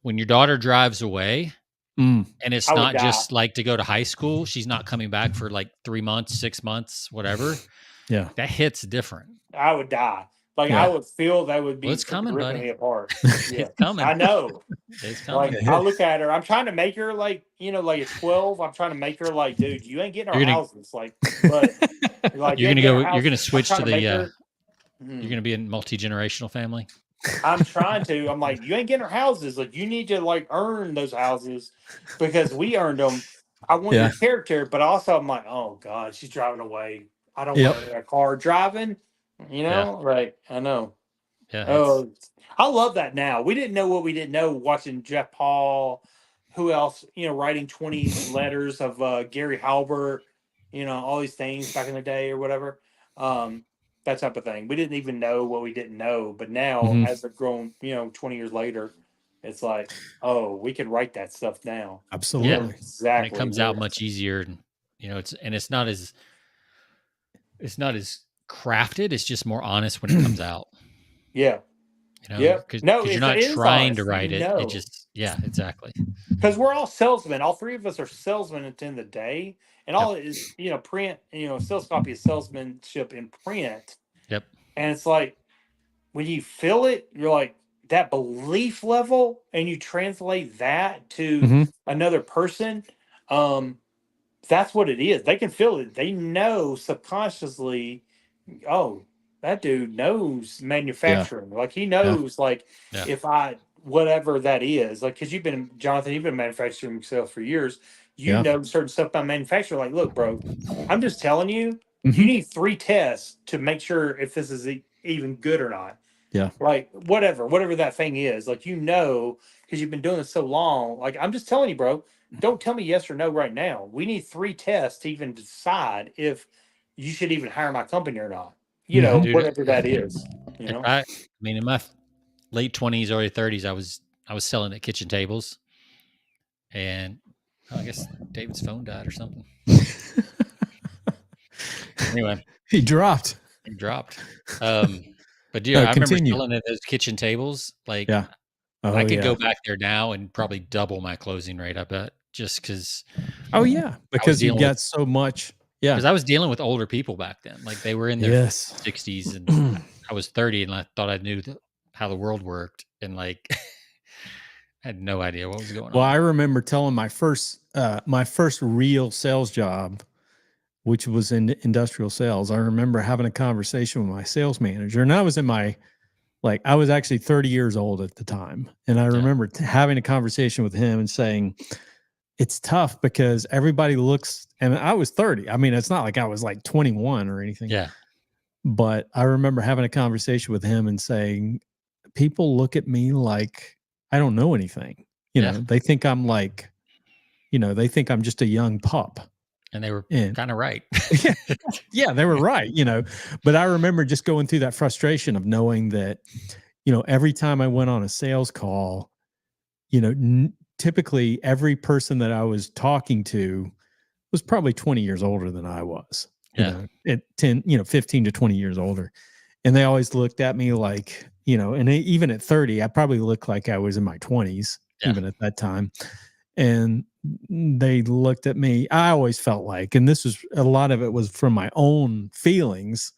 when your daughter drives away. Mm. And it's I would not die, just like to go to high school. She's not coming back for like 3 months, 6 months, whatever. Yeah. That hits different. I would die, like I Yeah. would feel that would Well, be it's freaking coming, ripping buddy. me apart, yeah, It's coming. I know. It's coming. Like I look at her, I'm trying to make her like like at 12. I'm trying to make her like, dude, you ain't getting our You're gonna houses, like, but like you you're ain't gonna getting our go. You're gonna houses. I'm switch trying to to make the. her. You're gonna be a multi-generational family. I'm trying to. I'm like, you ain't getting our houses. Like you need to like earn those houses because we earned them. I want your Yeah. character, but also I'm like, oh God, she's driving away. I don't want Yep. her in a car driving. Yeah, Right? I know. yeah. It's Oh, I love that now. We didn't know what we didn't know watching Jeff Paul, who else, writing 20 letters of Gary Halbert, all these things back in the day or whatever. Um, that type of thing. We didn't even know what we didn't know. But now, Mhm. as they've grown, 20 years later, it's like, oh, we can write that stuff now. We know Absolutely. and it exactly comes out what. much easier, and it's not as crafted. It's just more honest when it comes out. Yeah. Yep. Because No, you're it not is trying to honest. write it. It just exactly. Because we're all salesmen. All three of us are salesmen at the end of the day. And Yep. all it is, print, sales copy is salesmanship in print. Yep. And it's like when you feel it, you're like that belief level and you translate that to Mhm. another person. That's what it is. They can feel it. They know subconsciously, oh, that dude knows Yeah. manufacturing. Like he Yeah. knows, like Yeah. if I whatever that is, like because Jonathan, you've been manufacturing yourself for years. You Yeah. know certain stuff about manufacturing. Like, look, bro, I'm just telling you, you Mhm. need 3 tests to make sure if this is even good or not. Yeah. Like whatever that thing is, like because you've been doing it so long. Like I'm just telling you, bro. Don't tell me yes or no right now. We need 3 tests to even decide if you should even hire my company or not. Mhm. Dude, Whatever that is. You know. I mean, in my late 20s, early 30s, I was selling at kitchen tables, and I guess David's phone died or something. Anyway, He dropped. it dropped. But dude, I remember Continue. selling at those kitchen tables. Like, Yeah. Oh, I could yeah. go back there now and probably double my closing rate. I bet, just because Oh, yeah. Because you've dealing with got so much. Yeah. I was dealing with older people back then. Like they were in their Yes. 60s, and I was 30, and I thought I knew how the world worked, and like I had no idea what was going Well, on. I remember telling my first real sales job which was in industrial sales. I remember having a conversation with my sales manager, and I was I was actually 30 years old at the time. And I remember having a conversation with him and saying, it's tough because everybody looks, and I was 30. I mean, it's not like I was like 21 or anything. Yeah. But I remember having a conversation with him and saying, people look at me like I don't know anything. They think I'm like, they think I'm just a young pup. And they were kind of right. Yeah, they were right, But I remember just going through that frustration of knowing that, every time I went on a sales call, typically every person that I was talking to was probably 20 years older than I was. At 10, 15 to 20 years older. And they always looked at me like, and even at 30, I probably looked like I was in my 20s, even at that time. And they looked at me. I always felt like, and a lot of it was from my own feelings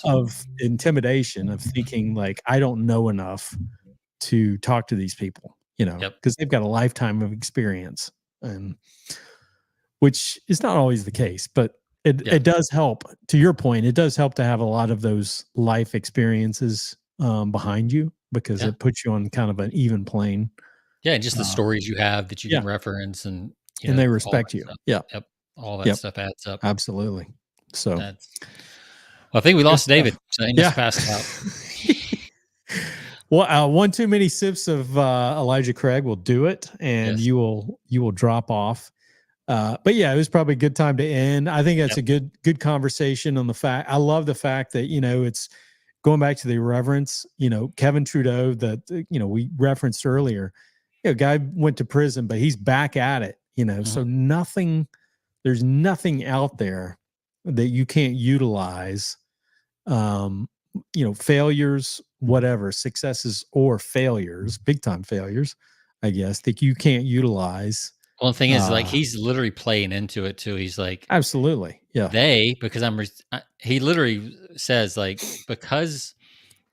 of intimidation, of thinking like, I don't know enough to talk to these people, because they've got a lifetime of experience, and which is not always the case, but it does help. To your point, it does help to have a lot of those life experiences behind you, because it puts you on kind of an even plane. Yeah, and just the stories you have that you can reference, and they respect you. Yep, all that stuff adds up. Absolutely. So, well, I think we lost David. So he just passed out. Well, one too many sips of Elijah Craig will do it, and you will drop off. But yeah, it was probably a good time to end. I think that's a good conversation on the fact. I love the fact that, it's going back to the irreverence, Kevin Trudeau that, we referenced earlier, guy went to prison, but he's back at it, so there's nothing out there that you can't utilize, failures, whatever, successes or failures, big time failures, I guess, that you can't utilize. Well, the thing is, like, he's literally playing into it too. He's like, absolutely. Yeah. Because he literally says, like, because,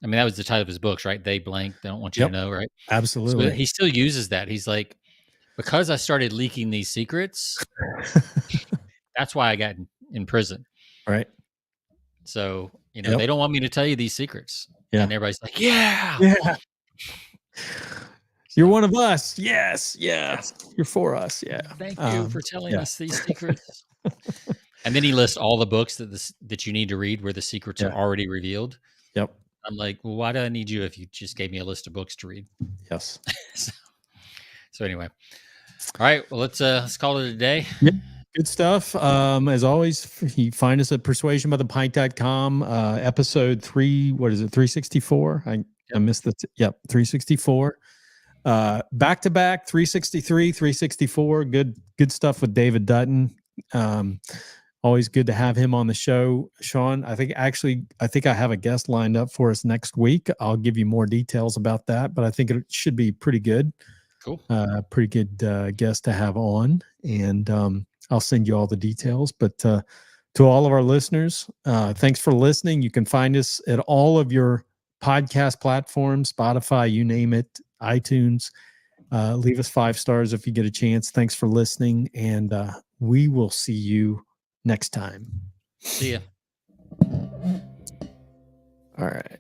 I mean, that was the title of his books, right? They blank. They don't want you to know, right? Absolutely. So he still uses that. He's like, because I started leaking these secrets, that's why I got in prison. Right. So, they don't want me to tell you these secrets. Yeah. And everybody's like, yeah. You're one of us. Yes. Yeah. You're for us. Yeah. Thank you for telling us these secrets. And then he lists all the books that you need to read where the secrets are already revealed. Yep. I'm like, well, why do I need you if you just gave me a list of books to read? Yes. So anyway. All right. Well, let's call it a day. Yep. Good stuff. As always, you find us at persuasionbythepint.com, episode 364. I missed the 364. Back to back 363, 364. Good stuff with David Dutton. Always good to have him on the show. Sean, I think I have a guest lined up for us next week. I'll give you more details about that, but I think it should be pretty good. Cool. Pretty good guest to have on, and I'll send you all the details. But to all of our listeners, thanks for listening. You can find us at all of your podcast platforms, Spotify, you name it, iTunes. Leave us 5 stars if you get a chance. Thanks for listening, and we will see you next time. See ya. All right.